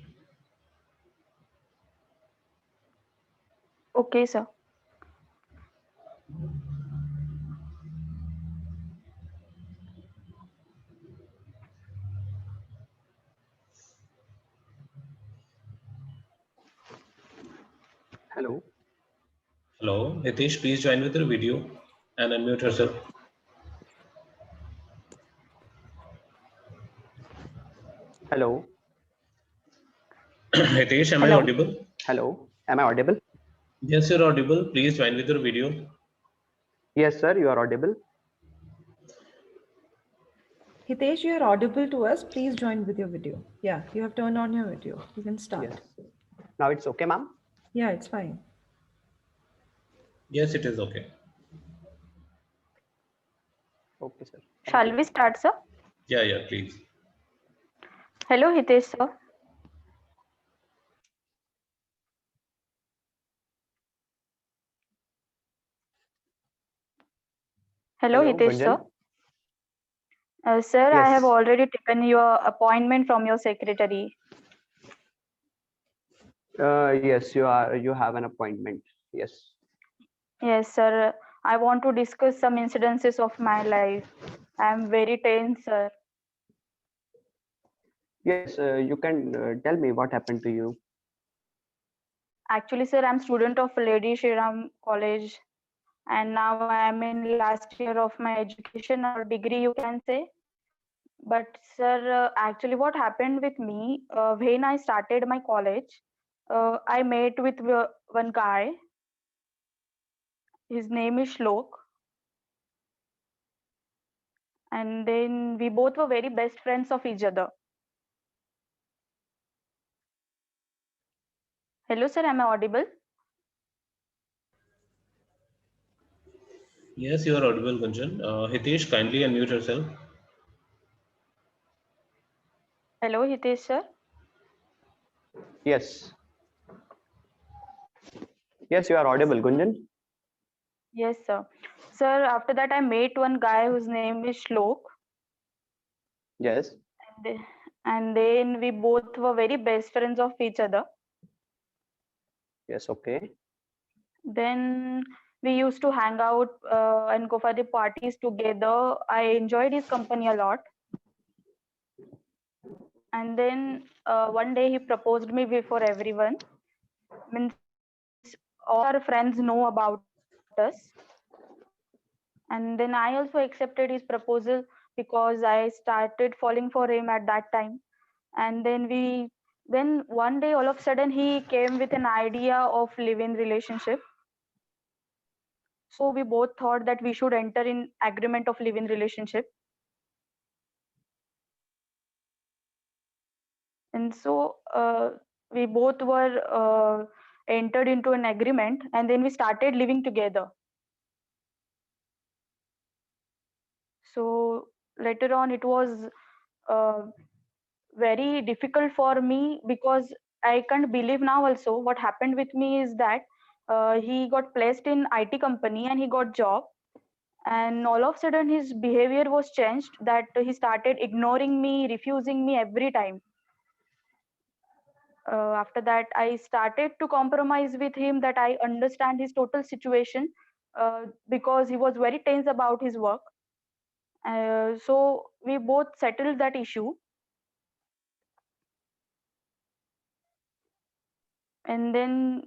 M: Okay, sir.
N: Hello.
A: Hello, Hitesh, please join with your video and unmute yourself.
N: Hello.
A: Hitesh, am I
N: Hello.
A: audible?
N: Hello. Am I audible?
A: Yes, you're audible. Please join with your video.
N: Yes, sir. You are audible.
F: Hitesh, you are audible to us. Please join with your video. Yeah, you have turned on your video. You can start.
N: Yes. Now it's okay, ma'am.
F: Yeah, it's fine.
A: Yes, it is okay.
N: Okay, sir.
M: Shall we start, sir?
A: Yeah, yeah, please.
M: Hello, Hitesh, sir. Hello, Hitesh, sir.
N: Gunjan.
M: Sir, I have
N: Yes.
M: already taken your appointment from your secretary.
N: Yes, you have an appointment. Yes.
M: Yes, sir. I want to discuss some incidences of my life. I am very tense, sir.
N: Yes, you can tell me what happened to you.
M: Actually, sir, I'm student of Lady Shriram College, and now I am in last year of my education or degree, you can say. But sir, actually, what happened with me when I started my college, I met with one guy. His name is Shlok, and then we both were very best friends of each other. Hello, sir. Am I audible?
A: Yes, you are audible, Gunjan. Hitesh, kindly unmute yourself.
M: Hello, Hitesh, sir.
N: Yes. Yes, you are audible, Gunjan.
M: Yes, sir. Sir, after that, I met one guy whose name is Shlok.
N: Yes.
M: And then we both were very best friends of each other.
N: Yes. Okay.
M: Then We used to hang out and go for the parties together. I enjoyed his company a lot. And then one day he proposed me before everyone. Means all our friends know about us. And then I also accepted his proposal because I started falling for him at that time. And then one day all of a sudden he came with an idea of live-in relationship. So we both thought that we should enter in agreement of live-in relationship. And so we both were entered into an agreement, and then we started living together. So later on, it was very difficult for me because I can't believe now also what happened with me is that he got placed in IT company and he got job. And all of a sudden his behavior was changed, that he started ignoring me, refusing me every time. After that, I started to compromise with him, that I understand his total situation because he was very tense about his work. So we both settled that issue. And then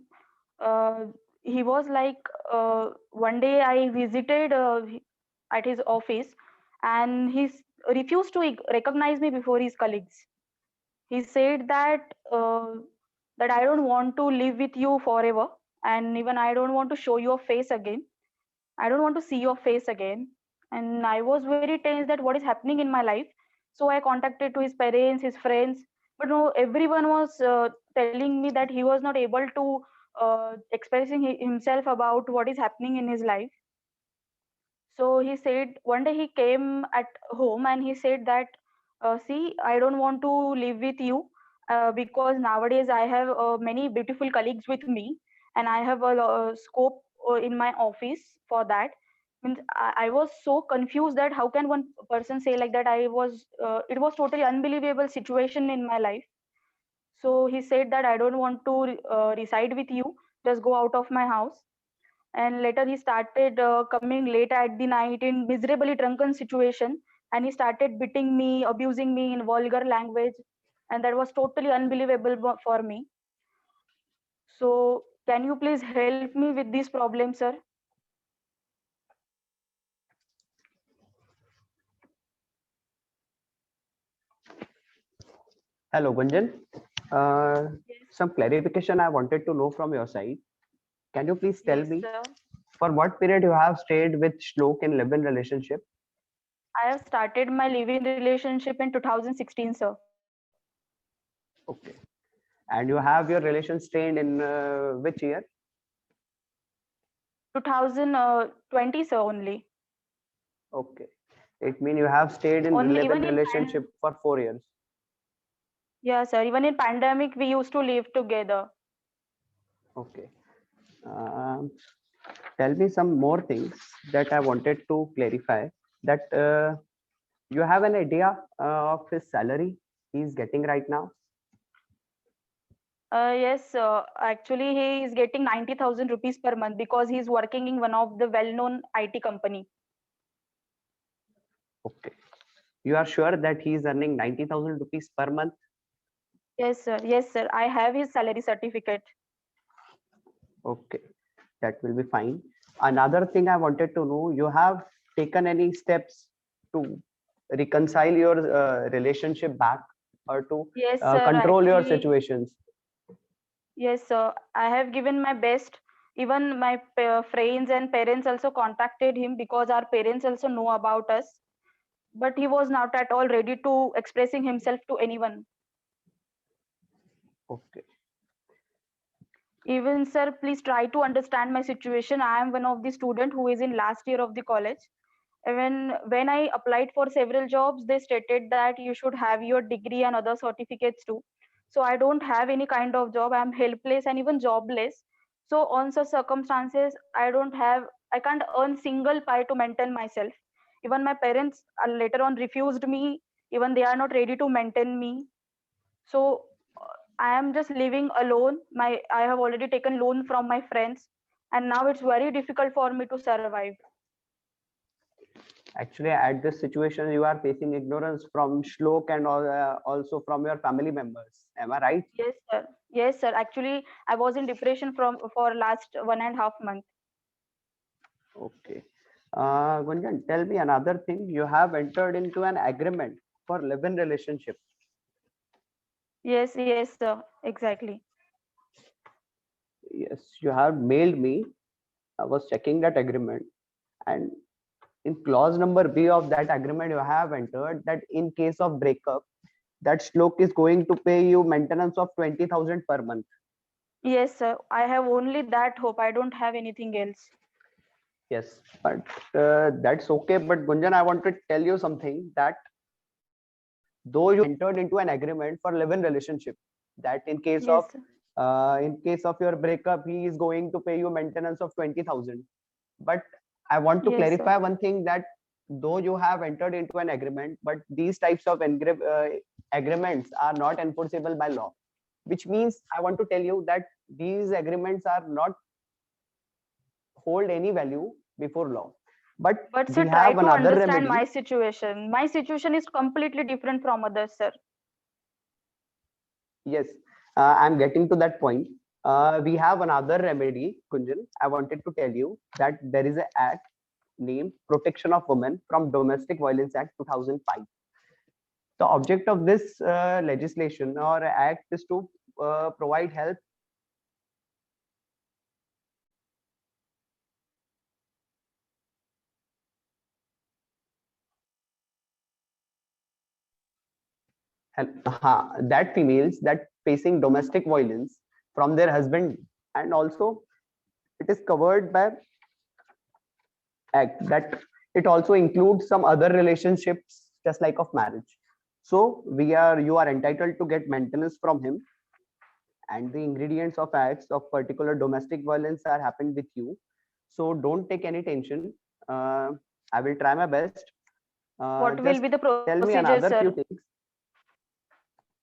M: he was like, one day I visited at his office, and he refused to recognize me before his colleagues. He said that that I don't want to live with you forever, and even I don't want to show your face again. I don't want to see your face again. And I was very tense that what is happening in my life. So I contacted to his parents, his friends, but no, everyone was telling me that he was not able to expressing himself about what is happening in his life. So he said one day he came at home and he said that, see, I don't want to live with you because nowadays I have many beautiful colleagues with me, and I have a scope in my office for that. Means I was so confused that how can one person say like that. It was totally unbelievable situation in my life. So he said that I don't want to reside with you, just go out of my house. And later he started coming late at the night in miserably drunken situation, and he started beating me, abusing me in vulgar language, and that was totally unbelievable for me. So can you please help me with this problem, sir?
N: Hello, Gunjan. Some clarification I wanted to know from your side. Can you please tell me
M: Sir.
N: for what period you have stayed with Shlok in live-in relationship?
M: I have started my living relationship in 2016, sir.
N: Okay. And you have your relation stayed in which year?
M: 2020, sir, only.
N: Okay. It means you have stayed in
M: Only
N: live-in
M: even in
N: relationship for 4 years.
M: Yeah, sir. Even in pandemic, we used to live together.
N: Okay. Tell me some more things that I wanted to clarify. That you have an idea of his salary he's getting right now?
M: Yes, actually, he is getting 90,000 rupees per month because he is working in one of the well-known IT company.
N: Okay. You are sure that he is earning 90,000 rupees per month?
M: Yes, sir. Yes, sir. I have his salary certificate.
N: Okay, that will be fine. Another thing I wanted to know, you have taken any steps to reconcile your relationship back or to
M: Yes, sir.
N: control your
M: Actually,
N: situations?
M: yes, sir. I have given my best. Even my friends and parents also contacted him because our parents also know about us. But he was not at all ready to expressing himself to anyone.
N: Okay.
M: Even sir, please try to understand my situation. I am one of the student who is in last year of the college. Even when I applied for several jobs, they stated that you should have your degree and other certificates too. So I don't have any kind of job. I'm helpless and even jobless. So on such circumstances, I can't earn single pie to maintain myself. Even my parents later on refused me. Even they are not ready to maintain me. So I am just living alone. I have already taken loan from my friends. and now it's very difficult for me to survive.
N: Actually, at this situation, you are facing ignorance from Shlok and also from your family members. Am I right?
M: Yes, sir. Yes, sir. Actually, I was in depression for last 1.5 months.
N: Okay. Gunjan, tell me another thing. You have entered into an agreement for live-in relationship.
M: Yes, yes, sir. Exactly.
N: Yes, you have mailed me. I was checking that agreement, and in clause number B of that agreement, you have entered that in case of breakup, that Shlok is going to pay you maintenance of 20,000 per month.
M: Yes, sir. I have only that hope. I don't have anything else.
N: Yes, but that's okay. But Gunjan, I want to tell you something that though you entered into an agreement for live-in relationship, that in case
M: Yes,
N: of
M: sir.
N: your breakup, he is going to pay you maintenance of 20,000. But I want to
M: Yes,
N: clarify
M: sir.
N: one thing, that though you have entered into an agreement, but these types of agreements are not enforceable by law, which means I want to tell you that these agreements are not hold any value before law. But
M: But
N: we
M: sir, try
N: have
M: to
N: another
M: understand
N: remedy.
M: my situation. My situation is completely different from others, sir.
N: Yes, I'm getting to that point. We have another remedy, Kunjan. I wanted to tell you that there is an act named Protection of Women from Domestic Violence Act 2005. The object of this legislation or act is to provide help. That females that facing domestic violence from their husband, and also it is covered by act that it also includes some other relationships just like of marriage. So you are entitled to get maintenance from him, and the ingredients of acts of particular domestic violence are happened with you. So don't take any tension. uh, I will try my best.
M: What will
N: Just
M: be the
N: tell me
M: procedure,
N: another few
M: sir?
N: things.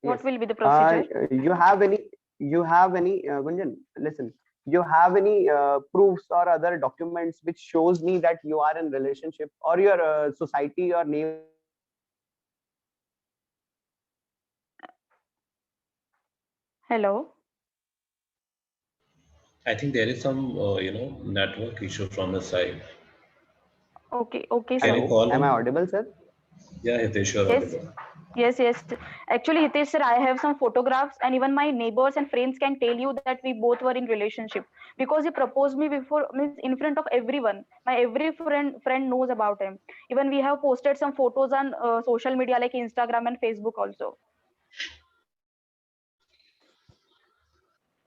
M: What
N: Yes.
M: will be the procedure?
N: You have any, Gunjan, listen, you have any proofs or other documents which shows me that you are in relationship, or your society or neighbor?
M: Hello.
A: I think there is some, network issue from his side.
M: Okay, okay,
A: Can
M: sir.
A: you
N: Hello,
A: call
N: am I
A: him?
N: audible, sir?
A: Yeah, Hitesh, you're
M: Yes,
A: audible.
M: yes, yes. Actually, Hitesh, sir, I have some photographs, and even my neighbors and friends can tell you that we both were in relationship, because he proposed me before, means in front of everyone. My every friend knows about him. Even we have posted some photos on social media like Instagram and Facebook also.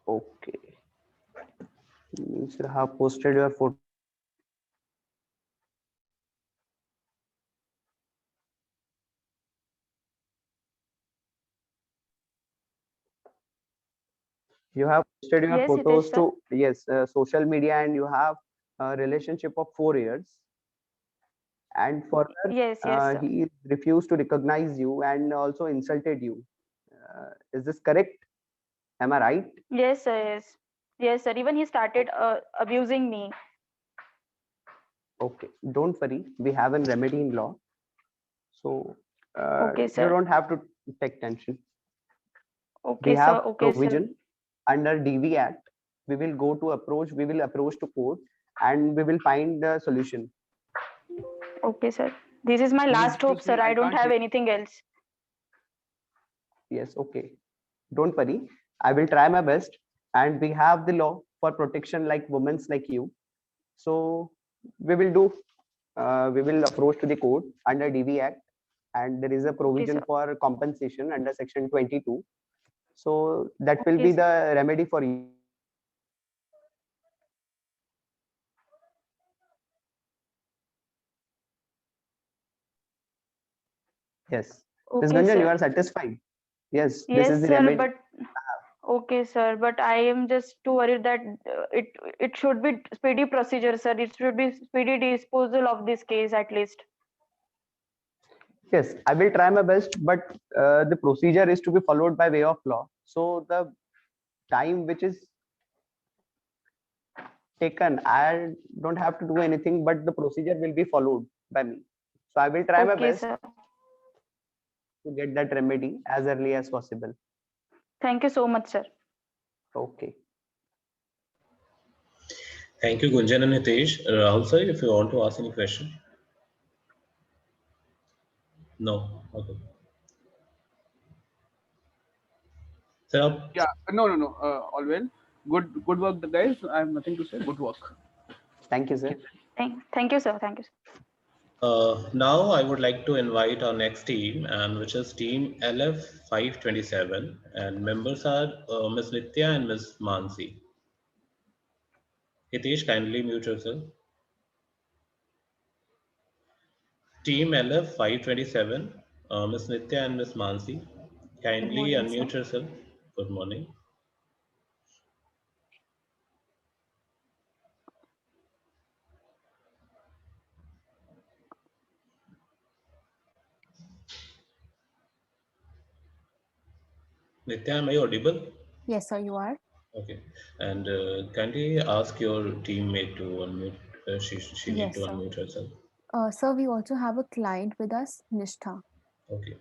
N: Okay, means you have posted your photo. You have posted your
M: Yes, Hitesh,
N: photos
M: sir.
N: to, yes, social media, and you have a relationship of 4 years. And further,
M: Yes, yes, sir.
N: he refused to recognize you and also insulted you. Is this correct? Am I right?
M: Yes, sir. Yes, yes, sir. Even he started abusing me.
N: Okay, don't worry. We have a remedy in law, so
M: Okay,
N: you
M: sir.
N: don't have to take tension. We
M: Okay, sir.
N: have
M: Okay, sir.
N: provision under DV Act. We will go to approach. We will approach to court, and we will find the solution.
M: Okay, sir. This is my
N: Please
M: last hope,
N: excuse
M: sir.
N: me.
M: I
N: I
M: don't
N: can't
M: have
N: hear.
M: anything else.
N: Yes. Okay. Don't worry. I will try my best, and we have the law for protection like women's like you. So we will do. We will approach to the court under DV Act, and there is a
M: Okay,
N: provision
M: sir.
N: for compensation under Section 22. So that will
M: Okay,
N: be
M: sir.
N: the remedy for you. Yes. Ms.
M: Okay,
N: Gunjan, you
M: sir.
N: are satisfied? Yes, this is
M: Yes,
N: the
M: sir.
N: remedy.
M: But okay, sir. But I am just too worried that it should be speedy procedure, sir. It should be speedy disposal of this case at least.
N: Yes, I will try my best, but the procedure is to be followed by way of law. So the time which is taken. I don't have to do anything, but the procedure will be followed by me. So I will try my
M: Okay,
N: best
M: sir.
N: to get that remedy as early as possible.
M: Thank you so much, sir.
N: Okay.
A: Thank you, Gunjan and Hitesh. Rahul sir, if you want to ask any question. No. Okay. Sir,
D: Yeah, no. All well. Good work, the guys. I have nothing to say. Good work.
N: Thank you, sir.
M: Thank you, sir. Thank you.
A: now I would like to invite our next team, and which is team LF 527, and members are Ms. Nitya and Ms. Mansi. Hitesh, kindly mute yourself. Team LF 527, Ms. Nitya and Ms. Mansi, kindly
O: morning,
A: unmute
O: sir.
A: yourself. Good morning. Nitya, am I audible?
O: Yes, sir, you are.
A: Okay. And kindly ask your teammate to unmute. She need to
O: Yes, sir.
A: unmute herself.
O: Sir, we also have a client with us, Nishtha.
A: Okay.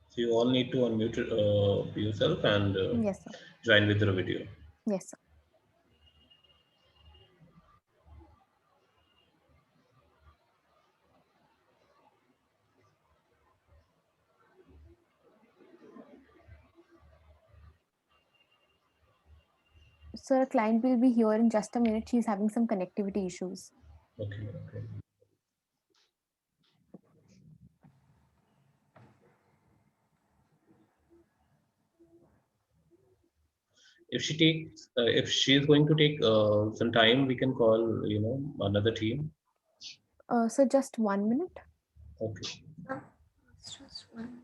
A: So you all need to unmute yourself and
O: Yes, sir.
A: join with the video.
O: Yes, sir. Sir, client will be here in just a minute. She's having some connectivity issues.
A: Okay. Okay. If she is going to take some time, we can call another team.
O: Sir, just 1 minute.
A: Okay.
O: It's just one.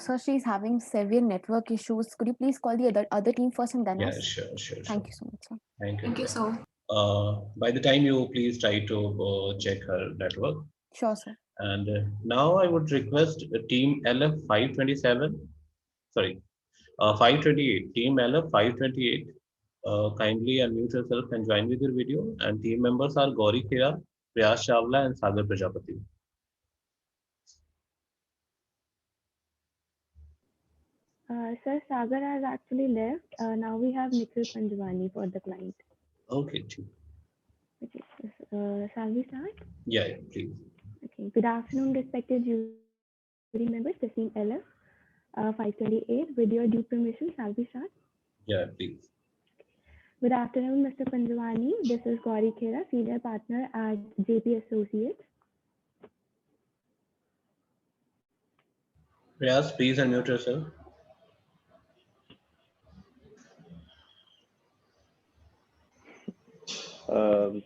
O: Sir, she's having severe network issues. Could you please call the other team first and then
A: Yeah,
O: us?
A: sure.
O: Thank you so much, sir.
A: Thank you.
O: Thank you, sir.
A: By the time you please try to check her network.
O: Sure, sir.
A: And now I would request team LF 527. Sorry, 528. Team LF 528. Kindly unmute yourself and join with your video. And team members are Gauri Khera, Priyas Chawla, and Sagar Prajapati.
P: Sir, Sagar has actually left. Now we have Nikhil Panjwani for the client.
A: Okay, chief.
P: Okay. Shall we start?
A: Yeah, please.
P: Okay. Good afternoon, respected jury members. The team LF 528. With your due permission, shall we start?
A: Yeah, please.
P: Good afternoon, Mr. Panjwani. This is Gauri Khera, Senior Partner at JP Associates.
A: Priyas, please unmute yourself.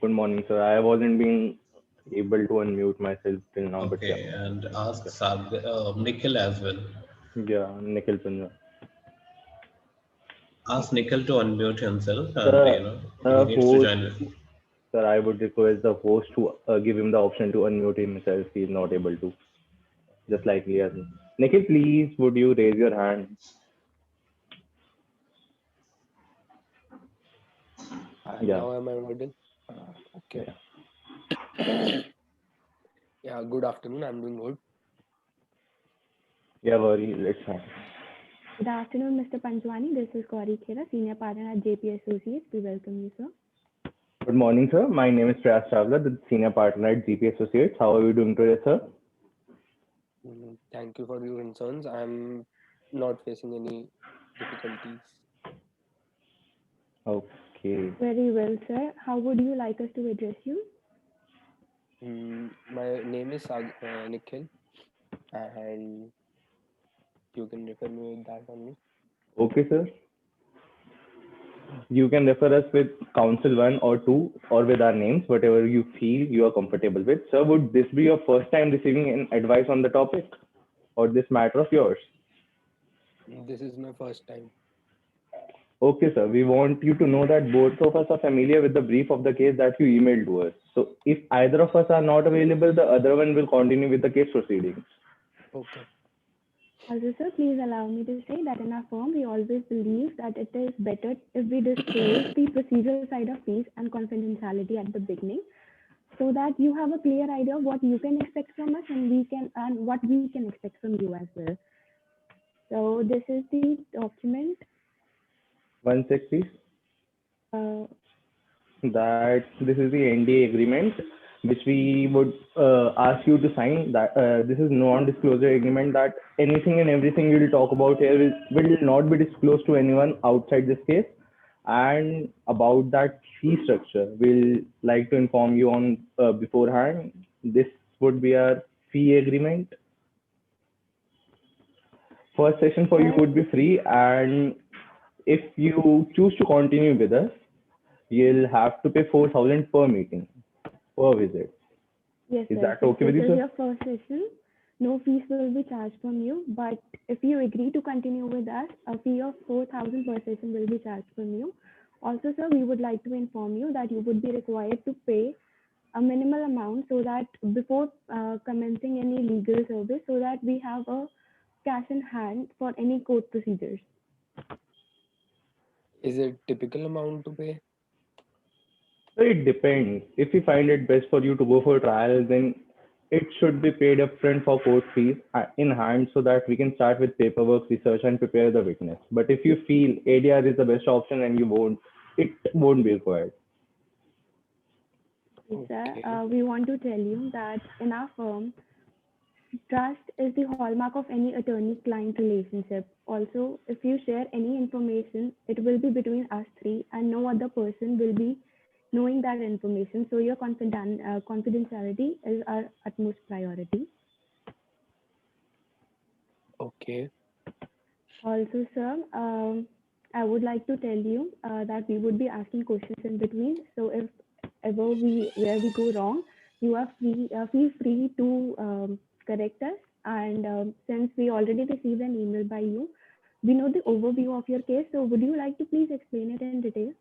Q: Good morning, sir. I wasn't being able to unmute myself till now, but
A: Okay,
Q: yeah.
A: and ask Nikhil as well.
Q: Yeah, Nikhil Panja.
A: Ask Nikhil to unmute himself and
Q: Sir,
A: he needs to
Q: host,
A: join with.
Q: sir, I would request the host to give him the option to unmute himself. He is not able to. Just like he has. Nikhil, please, would you raise your hand? Yeah.
R: Now am I audible? Okay. Yeah, good afternoon. I'm doing good.
Q: Yeah, Gauri, let's start.
P: Good afternoon, Mr. Panjwani. This is Gauri Khera, Senior Partner at JP Associates. We welcome you, sir.
Q: Good morning, sir. My name is Priyas Chawla, the Senior Partner at GP Associates. How are you doing today, sir?
R: Thank you for your concerns. I'm not facing any difficulties.
Q: Okay.
P: Very well, sir. How would you like us to address you?
R: My name is Nikhil, and you can refer me with that only.
Q: Okay, sir. You can refer us with council 1 or 2 or with our names, whatever you feel you are comfortable with. Sir, would this be your first time receiving an advice on the topic or this matter of yours?
R: This is my first time.
Q: Okay, sir. We want you to know that both of us are familiar with the brief of the case that you emailed to us. So if either of us are not available, the other one will continue with the case proceedings.
R: Okay.
P: Also, sir, please allow me to say that in our firm, we always believe that it is better if we disclose the procedural side of fees and confidentiality at the beginning, so that you have a clear idea of what you can expect from us and what we can expect from you as well. So this is the document.
Q: One sec, please.
P: Uh,
Q: That this is the NDA agreement which we would ask you to sign. That this is non-disclosure agreement, that anything and everything we'll talk about here will not be disclosed to anyone outside this case. And about that fee structure, we'll like to inform you on beforehand. This would be our fee agreement. First session for you would be free, and if you choose to continue with us, you'll have to pay 4,000 per meeting, per visit.
P: Yes,
Q: Is
P: sir.
Q: that
P: Since
Q: okay with
P: this
Q: you,
P: is
Q: sir?
P: your first session, no fees will be charged from you. But if you agree to continue with us, a fee of 4,000 per session will be charged from you. Also, sir, we would like to inform you that you would be required to pay a minimal amount so that before commencing any legal service, so that we have a cash in hand for any court procedures.
R: Is it typical amount to pay?
Q: So it depends. If you find it best for you to go for trial, then it should be paid upfront for court fees in hand, so that we can start with paperwork, research, and prepare the witness. But if you feel ADR is the best option and it won't be required.
P: Yes, sir. We want to tell you that in our firm, trust is the hallmark of any attorney-client relationship. Also, if you share any information, it will be between us three, and no other person will be knowing that information. So your confidentiality is our utmost priority.
R: Okay.
P: Also, sir, I would like to tell you that we would be asking questions in between. So if ever where we go wrong, you are feel free to correct us. And since we already received an email by you, we know the overview of your case. So would you like to please explain it in detail?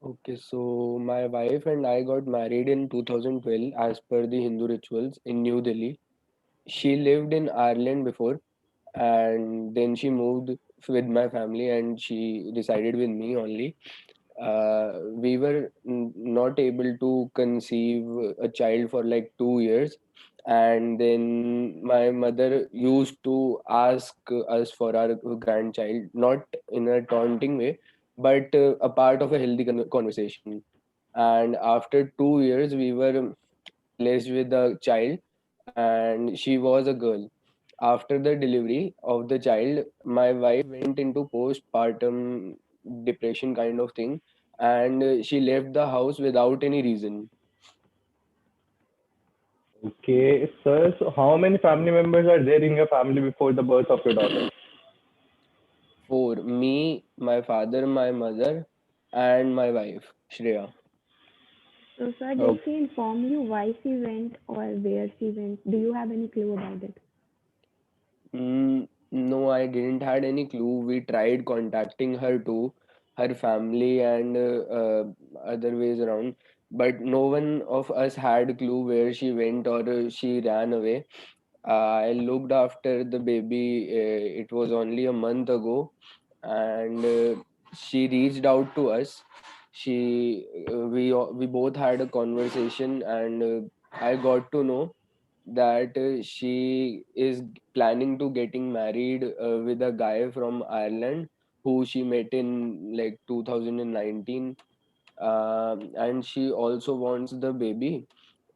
R: Okay, so my wife and I got married in 2012 as per the Hindu rituals in New Delhi. She lived in Ireland before, and then she moved with my family and she resided with me only. We were not able to conceive a child for like 2 years, and then my mother used to ask us for our grandchild, not in a taunting way, but a part of a healthy conversation. And after 2 years, we were blessed with a child, and she was a girl. After the delivery of the child, my wife went into postpartum depression kind of thing, and she left the house without any reason.
Q: Okay, sir. So how many family members are there in your family before the birth of your daughter?
R: For me, my father, my mother, and my wife, Shreya.
P: So, sir, did she inform you why she went or where she went? Do you have any clue about it?
R: No, I didn't had any clue. We tried contacting her too, her family and other ways around, but no one of us had a clue where she went or she ran away. I looked after the baby. It was only a month ago, and she reached out to us. We both had a conversation, and I got to know that she is planning to getting married with a guy from Ireland who she met in like 2019. And she also wants the baby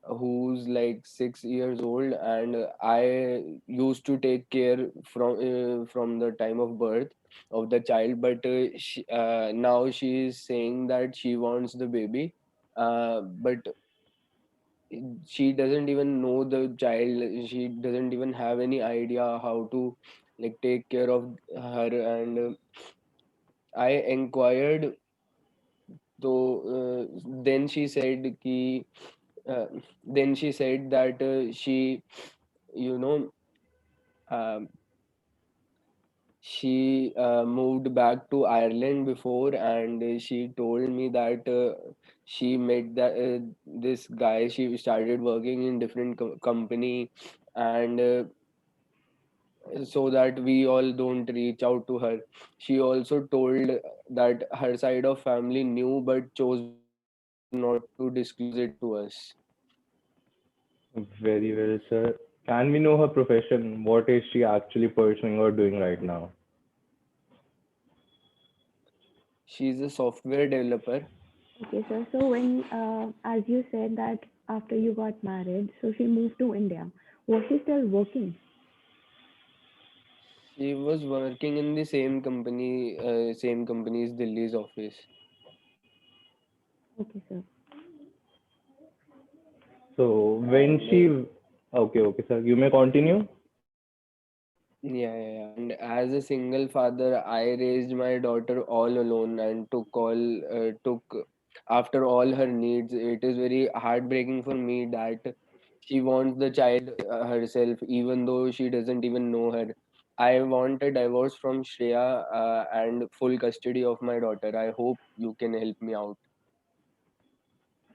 R: who's like 6 years old, and I used to take care from the time of birth of the child, but now she is saying that she wants the baby, but she doesn't even know the child. She doesn't even have any idea how to like take care of her, and I inquired, so then she said ki, then she said that she, you know, um, she moved back to Ireland before, and she told me that she met this guy. She started working in different company, and so that we all don't reach out to her. She also told that her side of family knew but chose not to disclose it to us.
Q: Very well, sir. Can we know her profession? What is she actually pursuing or doing right now?
R: She's a software developer.
P: Okay, sir. So when, as you said that after you got married, so she moved to India. Was she still working?
R: She was working in the same company's Delhi's office.
P: Okay, sir.
Q: So when
R: And
Q: she, okay, sir, you may continue.
R: yeah. And as a single father, I raised my daughter all alone and took after all her needs. It is very heartbreaking for me that she wants the child herself, even though she doesn't even know her. I want a divorce from Shreya and full custody of my daughter. I hope you can help me out.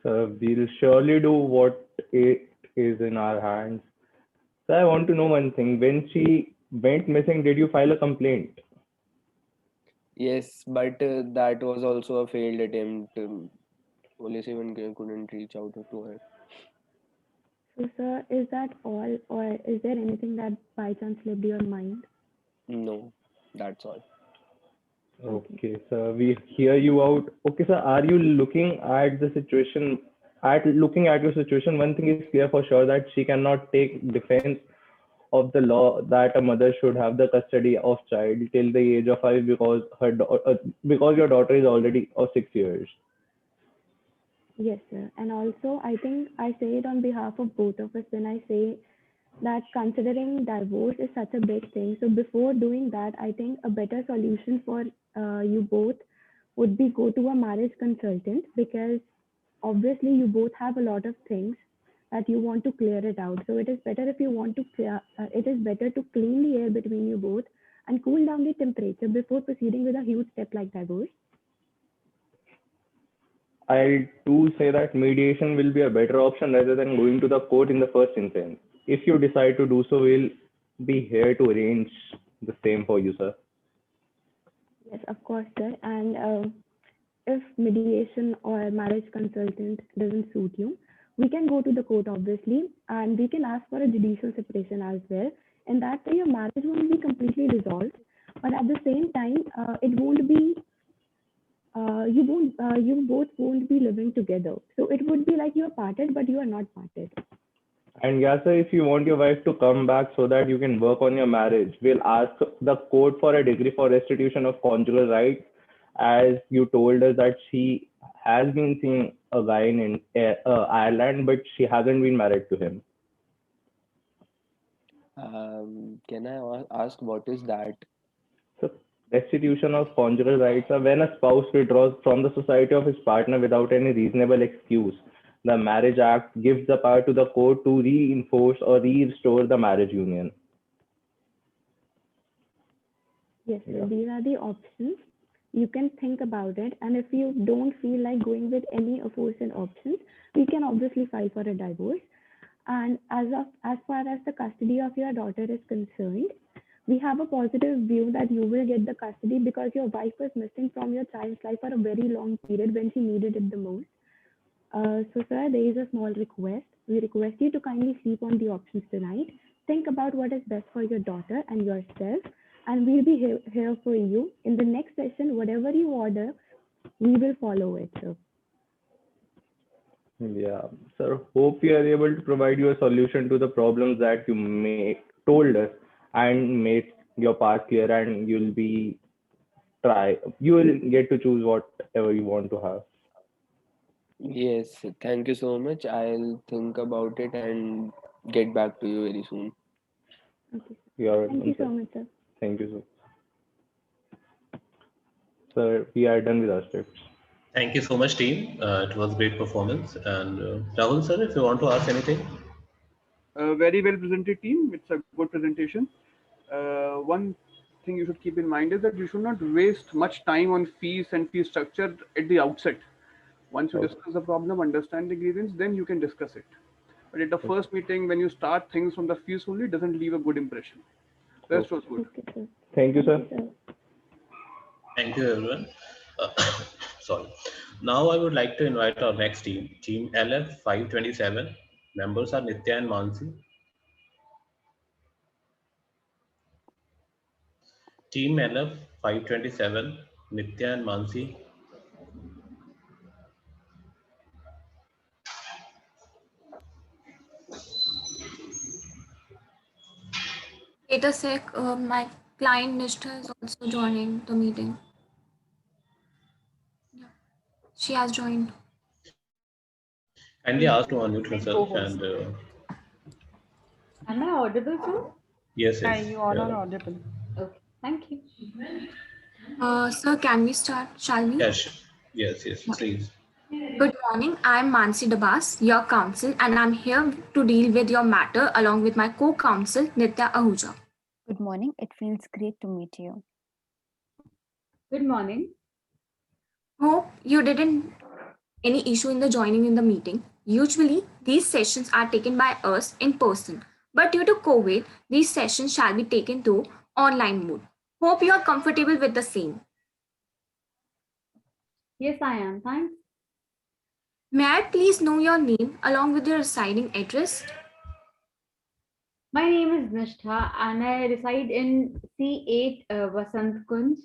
Q: So we'll surely do what it is in our hands. So I want to know one thing. When she went missing, did you file a complaint?
R: Yes, but that was also a failed attempt. Police even couldn't reach out to her.
P: So, sir, is that all, or is there anything that by chance slipped your mind?
R: No, that's all.
Q: Okay, sir, we hear you out. Okay, sir, are you looking at the situation? At looking at your situation, one thing is clear for sure that she cannot take defense of the law that a mother should have the custody of child till the age of 5 because because your daughter is already of 6 years.
P: Yes, sir. And also, I think I say it on behalf of both of us when I say that considering divorce is such a big thing. So before doing that, I think a better solution for you both would be go to a marriage consultant, because obviously you both have a lot of things that you want to clear it out. So it is better if you want to clear, it is better to clean the air between you both and cool down the temperature before proceeding with a huge step like divorce.
Q: I'll too say that mediation will be a better option rather than going to the court in the first instance. If you decide to do so, we'll be here to arrange the same for you, sir.
P: Yes, of course, sir. And if mediation or marriage consultant doesn't suit you, we can go to the court, obviously, and we can ask for a judicial separation as well. And that way, your marriage won't be completely dissolved, but at the same time, it won't be you both won't be living together. So it would be like you are parted, but you are not parted.
Q: And yeah, sir, if you want your wife to come back so that you can work on your marriage, we'll ask the court for a degree for restitution of conjugal rights, as you told us that she has been seeing a guy in Ireland, but she hasn't been married to him.
R: Can I ask what is that?
Q: So restitution of conjugal rights are when a spouse withdraws from the society of his partner without any reasonable excuse. The Marriage Act gives the power to the court to reinforce or restore the marriage union.
P: Yes, sir. These are the options. You can think about it, and if you don't feel like going with any aforesaid options, we can obviously file for a divorce. And as far as the custody of your daughter is concerned, we have a positive view that you will get the custody because your wife was missing from your child's life for a very long period when she needed it the most. So, sir, there is a small request. We request you to kindly sleep on the options tonight. Think about what is best for your daughter and yourself, and we'll be here for you. In the next session, whatever you order, we will follow it, sir.
Q: Yeah, sir. Hope we are able to provide you a solution to the problems that you told us and made your path clear, and you will get to choose whatever you want to have.
R: Yes, thank you so much. I'll think about it and get back to you very soon.
P: Okay.
Q: You are
P: Thank
Q: welcome,
P: you so
Q: sir.
P: much, sir.
Q: Thank you, sir. sir, we are done with our scripts.
A: Thank you so much, team. It was great performance. And Rahul sir, if you want to ask anything.
D: Very well presented, team. It's a good presentation. One thing you should keep in mind is that you should not waste much time on fees and fee structure at the outset. Once you discuss the problem, understand the grievance, then you can discuss it. But at the first meeting, when you start things from the fees only, it doesn't leave a good impression. Rest was good.
Q: Thank you, sir.
A: Thank you, everyone. Sorry. Now I would like to invite our next team, Team LF 527. Members are Nitya and Mansi. Team LF 527, Nitya and Mansi.
S: Wait a sec, my client Nishtha is also joining the meeting. Yeah. She has joined.
A: Kindly ask to unmute herself and.
T: Am I audible, sir?
A: Yes, yes.
F: You are not audible.
T: Okay, thank you.
S: Sir, can we start? Shall we?
A: Yes, yes, yes, please.
S: Good morning. I'm Mansi Dabas, your counsel, and I'm here to deal with your matter along with my co-counsel, Nitya Ahuja.
O: Good morning. It feels great to meet you.
T: Good morning.
S: Hope you didn't any issue in the joining in the meeting. Usually, these sessions are taken by us in person, but due to COVID, these sessions shall be taken to online mode. Hope you are comfortable with the same.
T: Yes, I am. Thanks.
S: May I please know your name along with your residing address?
T: My name is Nishtha and I reside in C8 Vasant Kunj.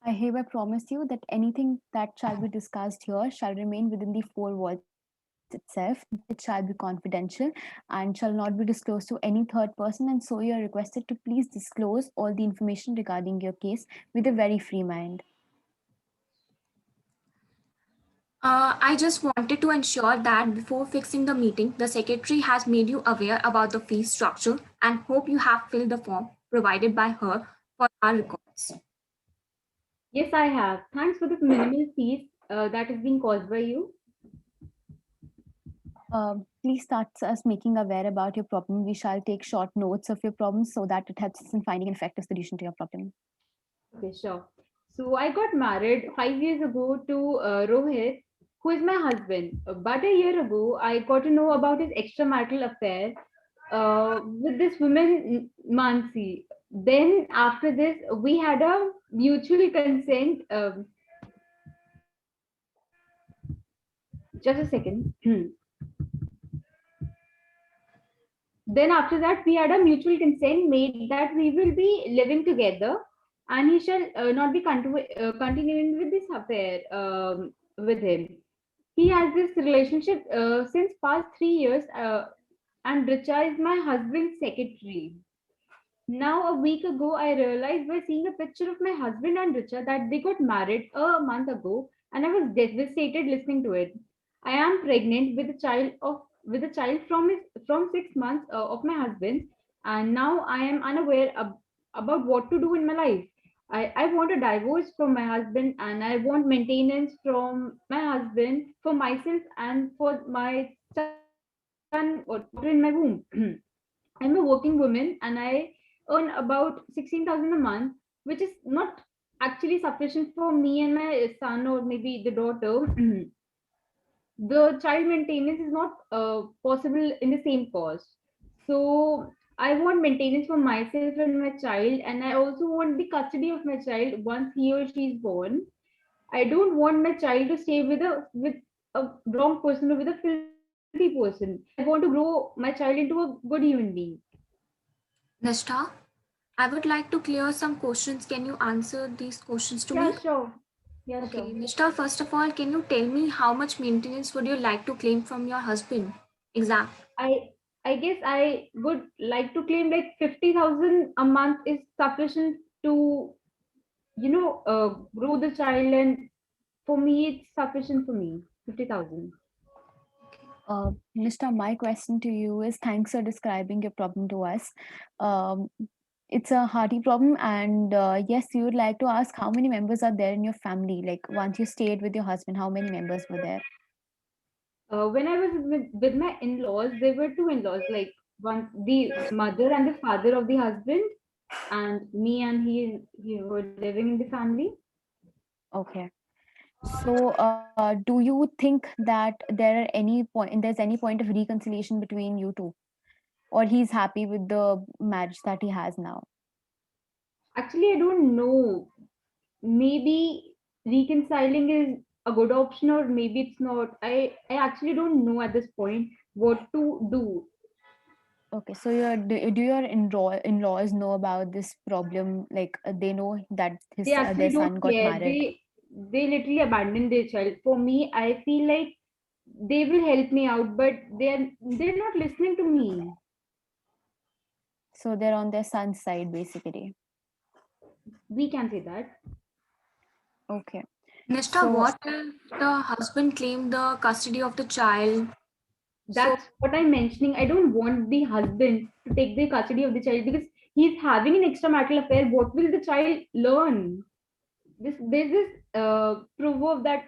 O: I hereby promise you that anything that shall be discussed here shall remain within the four walls itself. It shall be confidential and shall not be disclosed to any third person, and so you are requested to please disclose all the information regarding your case with a very free mind.
S: I just wanted to ensure that before fixing the meeting, the secretary has made you aware about the fee structure and hope you have filled the form provided by her for our records.
T: Yes, I have. Thanks for the minimal fees that is being caused by you.
O: Please start us making aware about your problem. We shall take short notes of your problem so that it helps us in finding an effective solution to your problem.
T: Okay, sure. So I got married 5 years ago to Rohit, who is my husband. But a year ago, I got to know about his extramarital affair with this woman, Mansi. Then after this, we had a mutual consent. Just a second. Then after that, we had a mutual consent made that we will be living together and he shall not be continuing with this affair with him. He has this relationship since past 3 years and Richa is my husband's secretary. Now, a week ago, I realized by seeing a picture of my husband and Richa that they got married a month ago, and I was devastated listening to it. I am pregnant with a child from 6 months of my husband, and now I am unaware about what to do in my life. I want a divorce from my husband, and I want maintenance from my husband for myself and for my son or daughter in my womb. I'm a working woman, and I earn about 16,000 a month, which is not actually sufficient for me and my son or maybe the daughter. The child maintenance is not possible in the same cost. So I want maintenance for myself and my child, and I also want the custody of my child once he or she is born. I don't want my child to stay with a wrong person or with a filthy person. I want to grow my child into a good human being.
S: Nishtha, I would like to clear some questions. Can you answer these questions to me?
T: Yeah, sure. Yeah,
S: okay,
T: sure.
S: Nishtha, first of all, can you tell me how much maintenance would you like to claim from your husband? Exactly.
T: I guess I would like to claim like 50,000 a month is sufficient to, grow the child, and for me, it's sufficient for me. 50,000.
O: Nishtha, my question to you is, thanks for describing your problem to us. it's a hearty problem. And yes, you would like to ask how many members are there in your family? Like once you stayed with your husband, how many members were there?
T: When I was with my in-laws, there were two in-laws, like one the mother and the father of the husband, and me and he were living in the family.
O: Okay. So, do you think that there's any point of reconciliation between you two, or he's happy with the marriage that he has now?
T: Actually, I don't know. Maybe reconciling is a good option, or maybe it's not. I actually don't know at this point what to do.
O: Okay, so do your in-laws know about this problem? Like they know that
T: They
O: their
T: actually
O: son
T: don't
O: got
T: care.
O: married.
T: They literally abandoned their child. For me, I feel like they will help me out, but they're not listening to me.
O: So they're on their son's side, basically.
T: We can say that.
O: Okay.
S: Nishta,
O: So
S: what if the husband claimed the custody of the child?
T: That's what I'm mentioning. I don't want the husband to take the custody of the child because he's having an extramarital affair. What will the child learn? There's this proverb that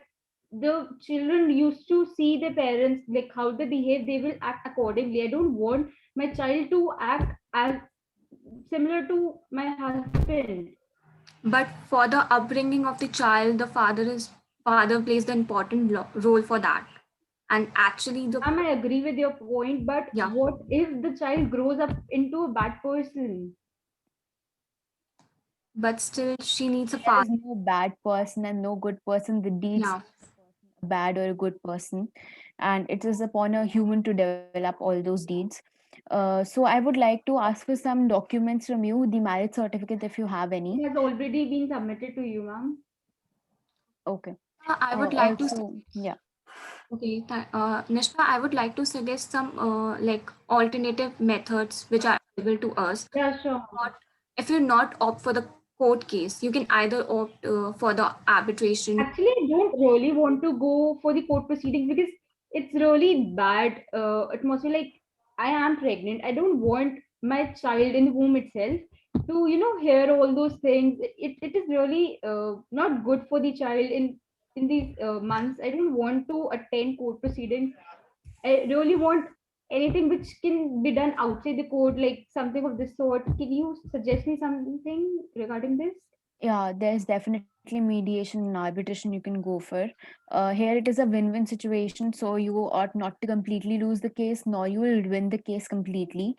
T: the children used to see their parents, like how they behave, they will act accordingly. I don't want my child to act as similar to my husband.
S: But for the upbringing of the child, the father plays the important role for that. And actually,
T: I agree with your point, but what if the child grows up into a bad person?
S: But still, she needs a
O: there
S: father.
O: is no bad person and no good person. The deeds
S: Yeah.
O: a bad or a good person, and it is upon a human to develop all those deeds. So I would like to ask for some documents from you, the marriage certificate if you have any.
T: It has already been submitted to you, ma'am.
O: Okay.
S: I would like to.
O: Also, yeah.
S: Okay, Nishma, I would like to suggest some like alternative methods which are available to us.
T: Yeah, sure.
S: If you not opt for the court case, you can either opt for the arbitration.
T: Actually, I don't really want to go for the court proceedings because it's really bad atmosphere. Like, I am pregnant. I don't want my child in the womb itself to, hear all those things. It is really not good for the child in these months. I don't want to attend court proceedings. I really want anything which can be done outside the court, like something of this sort. Can you suggest me something regarding this?
O: Yeah, there's definitely mediation and arbitration you can go for. Here it is a win-win situation, so you ought not to completely lose the case, nor you will win the case completely.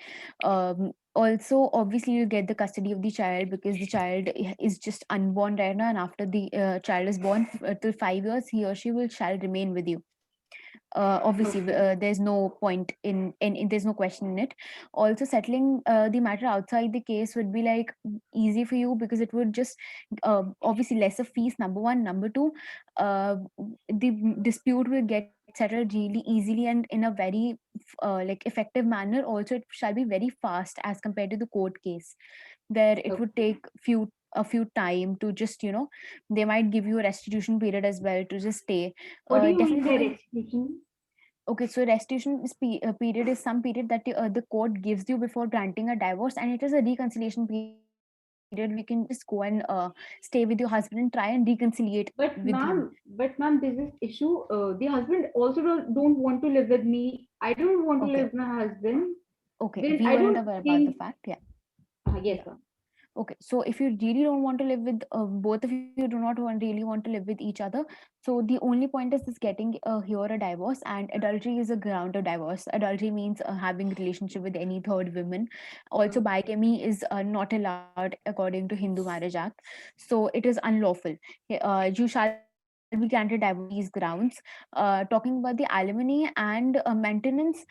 O: Also, obviously, you get the custody of the child because the child is just unborn right now, and after the child is born till 5 years, he or she shall remain with you. Obviously there's no point in there's no question in it. Also, settling the matter outside the case would be like easy for you because it would just obviously lesser fees, number one. Number two, the dispute will get settled really easily and in a very like effective manner. Also, it shall be very fast as compared to the court case where it would take a few time to just they might give you a restitution period as well to just stay.
T: What do you mean by
O: Definitely.
T: restitution?
O: Okay, so restitution period is some period that the court gives you before granting a divorce, and it is a reconciliation period. We can just go and stay with your husband and try and reconciliate
T: But
O: with him.
T: ma'am, there's this issue. The husband also don't want to live with me. I don't want to
O: Okay.
T: live with my husband.
O: Okay,
T: Then
O: we
T: I
O: weren't
T: don't
O: aware about
T: think.
O: the fact. Yeah.
T: Yes, ma'am.
O: Okay, so if you really don't want to live with both of you do not really want to live with each other, so the only point is this getting here a divorce, and adultery is a ground of divorce. Adultery means having relationship with any third woman. Also, bigamy is not allowed according to Hindu Marriage Act, so it is unlawful. You shall be granted divorce on these grounds. Talking about the alimony and maintenance,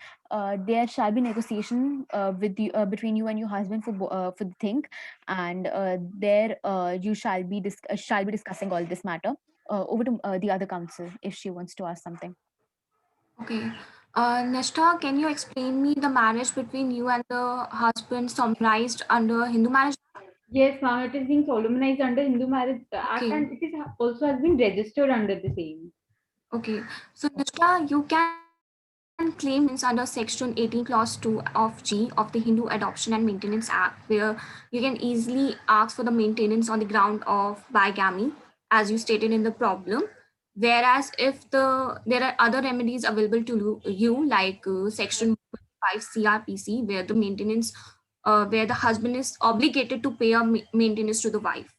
O: there shall be negotiation with you between you and your husband for the thing, and there you shall be discussing all this matter. Over to the other counsel if she wants to ask something.
S: Okay. Nishta, can you explain me the marriage between you and the husband summarized under Hindu Marriage Act?
T: Yes, ma'am. It is being solemnized under Hindu Marriage Act,
S: Okay.
T: and it is also has been registered under the same.
S: Okay. So Nishta, you can can claim under Section 18 Clause 2 of G of the Hindu Adoption and Maintenance Act, where you can easily ask for the maintenance on the ground of bigamy, as you stated in the problem. Whereas if there are other remedies available to you, like Section 5 CRPC, where the maintenance, where the husband is obligated to pay a maintenance to the wife.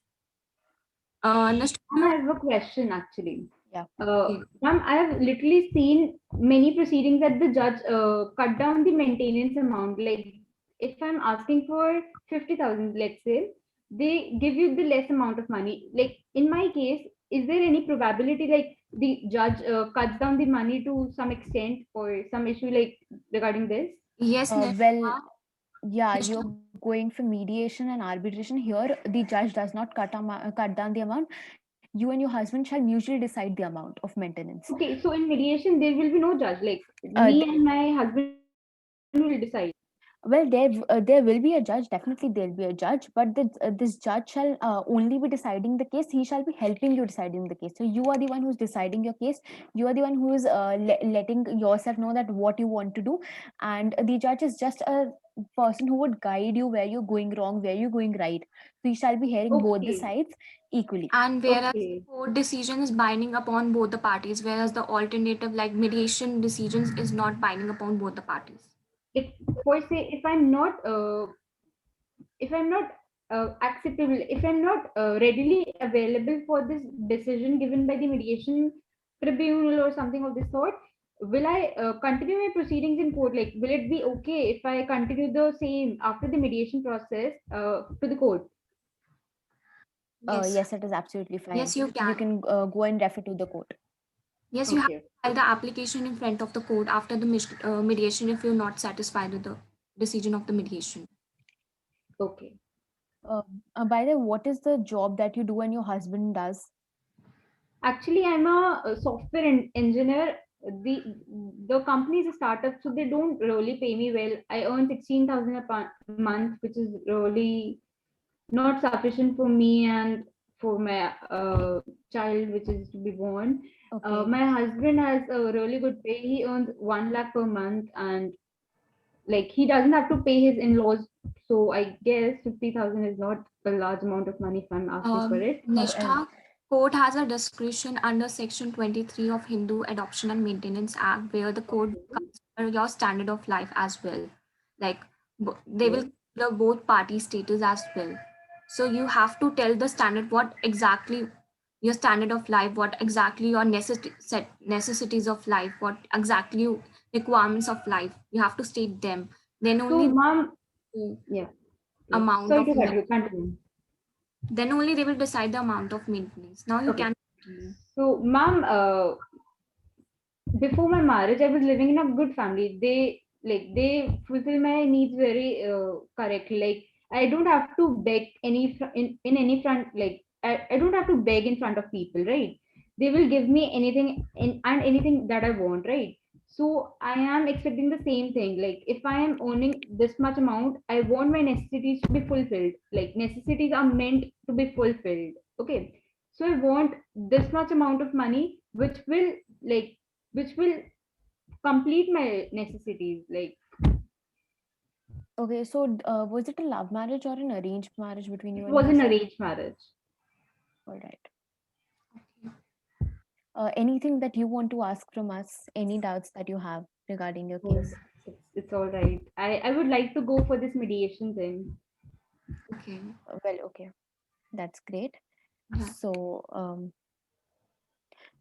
S: Next,
T: I have a question actually.
O: Yeah.
T: Ma'am, I have literally seen many proceedings that the judge cut down the maintenance amount. Like if I'm asking for 50,000, let's say, they give you the less amount of money. Like in my case, is there any probability like the judge cuts down the money to some extent or some issue like regarding this?
S: Yes,
O: well, yeah, you're going for mediation and arbitration. Here, the judge does not cut down the amount. You and your husband shall mutually decide the amount of maintenance.
T: Okay, so in mediation, there will be no judge. Like me and my husband will decide.
O: Well, there will be a judge. Definitely, there will be a judge. But this judge shall only be deciding the case. He shall be helping you deciding the case. So you are the one who's deciding your case. You are the one who is letting yourself know that what you want to do, and the judge is just a person who would guide you where you're going wrong, where you're going right. So you shall be hearing both the sides equally.
S: And whereas court decision is binding upon both the parties, whereas the alternative like mediation decisions is not binding upon both the parties.
T: If for say if I'm not acceptable, if I'm not readily available for this decision given by the mediation tribunal or something of this sort, will I continue my proceedings in court? Like, will it be okay if I continue the same after the mediation process to the court?
O: Yes, it is absolutely fine.
S: Yes, you can.
O: You can go and refer to the court.
S: Yes, you have to file the application in front of the court after the mediation if you're not satisfied with the decision of the mediation.
T: Okay.
O: By the way, what is the job that you do and your husband does?
T: Actually, I'm a software engineer. The company is a startup, so they don't really pay me well. I earn 16,000 a month, which is really not sufficient for me and for my child, which is to be born. My husband has a really good pay. He earns 1 lakh per month, and like he doesn't have to pay his in-laws. So I guess 50,000 is not a large amount of money if I'm asking for it.
S: Nishtha, court has a discretion under Section 23 of Hindu Adoption and Maintenance Act, where the court consider your standard of life as well. Like they will consider both party status as well. So you have to tell the standard what exactly your standard of life, what exactly your necessities of life, what exactly requirements of life. You have to state them. Then only amount
T: Sorry
S: of
T: to cut you, continue.
S: Then only they will decide the amount of maintenance. Now you can continue.
T: So, ma'am, before my marriage, I was living in a good family. They fulfill my needs very correctly. Like I don't have to beg in any front. Like I don't have to beg in front of people, right? They will give me anything and anything that I want, right? So I am expecting the same thing. Like if I am earning this much amount, I want my necessities to be fulfilled. Like necessities are meant to be fulfilled. Okay. So I want this much amount of money, which will complete my necessities. Like
O: Okay, so was it a love marriage or an arranged marriage between you
T: it
O: and
T: was
O: your
T: an
O: husband?
T: arranged marriage.
O: All right. Anything that you want to ask from us? Any doubts that you have regarding your case?
T: It's all right. I would like to go for this mediation thing.
S: Okay.
O: Well, okay. That's great. So,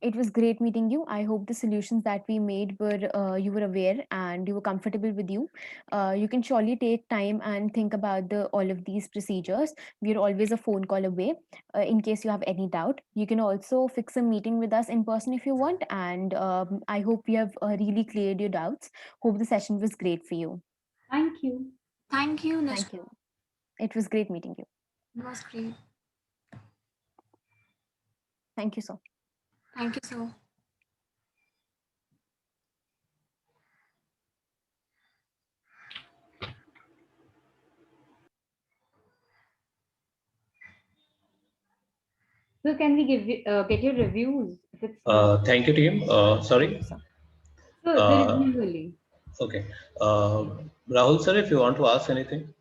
O: it was great meeting you. I hope the solutions that we made were you were aware and you were comfortable with you. You can surely take time and think about all of these procedures. We're always a phone call away. In case you have any doubt, you can also fix a meeting with us in person if you want. And I hope we have really cleared your doubts. Hope the session was great for you.
T: Thank you.
S: Thank you, Nishtha.
O: Thank you. It was great meeting you.
S: It was great.
O: Thank you, sir.
S: Thank you, sir.
T: So can we get your reviews?
A: Thank you, team. Sorry.
T: So there is usually.
A: Okay. Rahul sir, if you want to ask anything.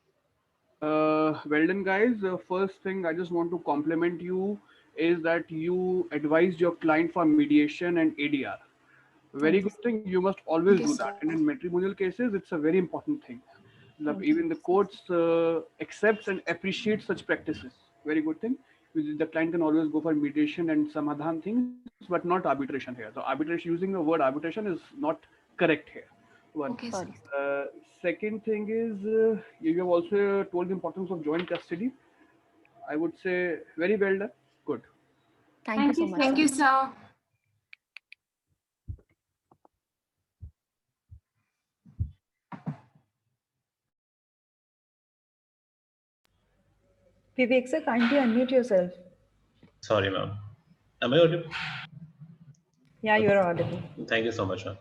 D: Well done, guys. First thing I just want to compliment you is that you advised your client for mediation and ADR. Very good thing. You must always do that. And in matrimonial cases, it's a very important thing. Even the courts accepts and appreciates such practices. Very good thing. The client can always go for mediation and samadhan things, but not arbitration here. So arbitration, using the word arbitration is not correct here. One.
S: Okay, sir.
D: Second thing is you have also told the importance of joint custody. I would say very well done. Good.
O: Thank you so much.
S: Thank you, sir.
F: Vivek sir, kindly unmute yourself.
A: Sorry, ma'am. Am I audible?
F: Yeah, you're audible.
A: Thank you so much, ma'am.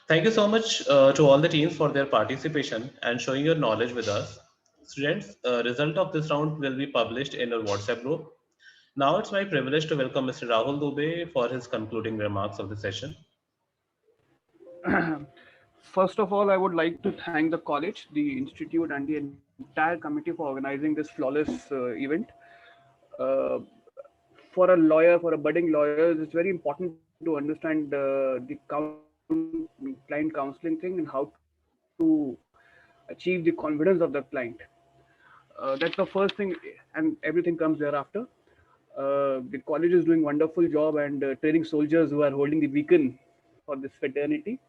A: Thank you so much to all the teams for their participation and showing your knowledge with us. Students, result of this round will be published in our WhatsApp group. Now it's my privilege to welcome Mr. Rahul Dubey for his concluding remarks of the session.
D: First of all, I would like to thank the college, the institute, and the entire committee for organizing this flawless event. For a lawyer, for a budding lawyer, it's very important to understand the client counseling thing and how to achieve the confidence of the client. That's the first thing, and everything comes thereafter. The college is doing wonderful job and training soldiers who are holding the beacon for this fraternity.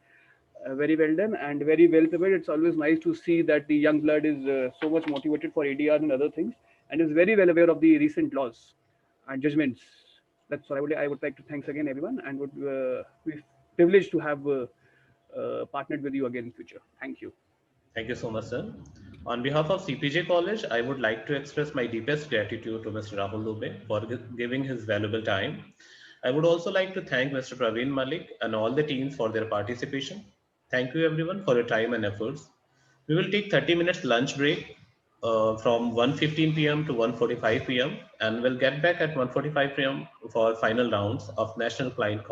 D: Very well done and very well prepared. It's always nice to see that the young blood is so much motivated for ADR and other things, and is very well aware of the recent laws and judgments. That's what I would like to thanks again everyone, and would be privileged to have partnered with you again in future. Thank you.
A: Thank you so much, sir. On behalf of CPJ College, I would like to express my deepest gratitude to Mr. Rahul Dubey for giving his valuable time. I would also like to thank Mr. Praveen Malik and all the teams for their participation. Thank you everyone for your time and efforts. We will take 30 minutes lunch break from 1:15 p.m. to 1:45 p.m. and we'll get back at 1:45 p.m. for final rounds of National Client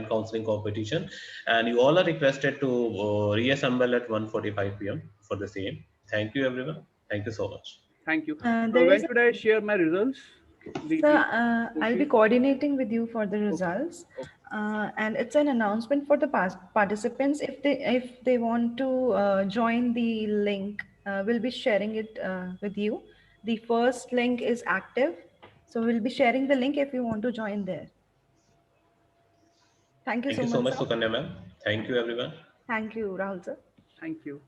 A: Counseling Competition. And you all are requested to reassemble at 1:45 p.m. for the same. Thank you everyone. Thank you so much.
D: Thank you.
F: There
D: When
F: is a-
D: should I share my results?
F: Sir, I'll be coordinating with you for the results, and it's an announcement for the participants. If they want to join the link, we'll be sharing it with you. The first link is active, so we'll be sharing the link if you want to join there. Thank you
A: Thank you so much,
F: sir.
A: Sukanya ma'am. Thank you everyone.
F: Thank you, Rahul sir.
D: Thank you.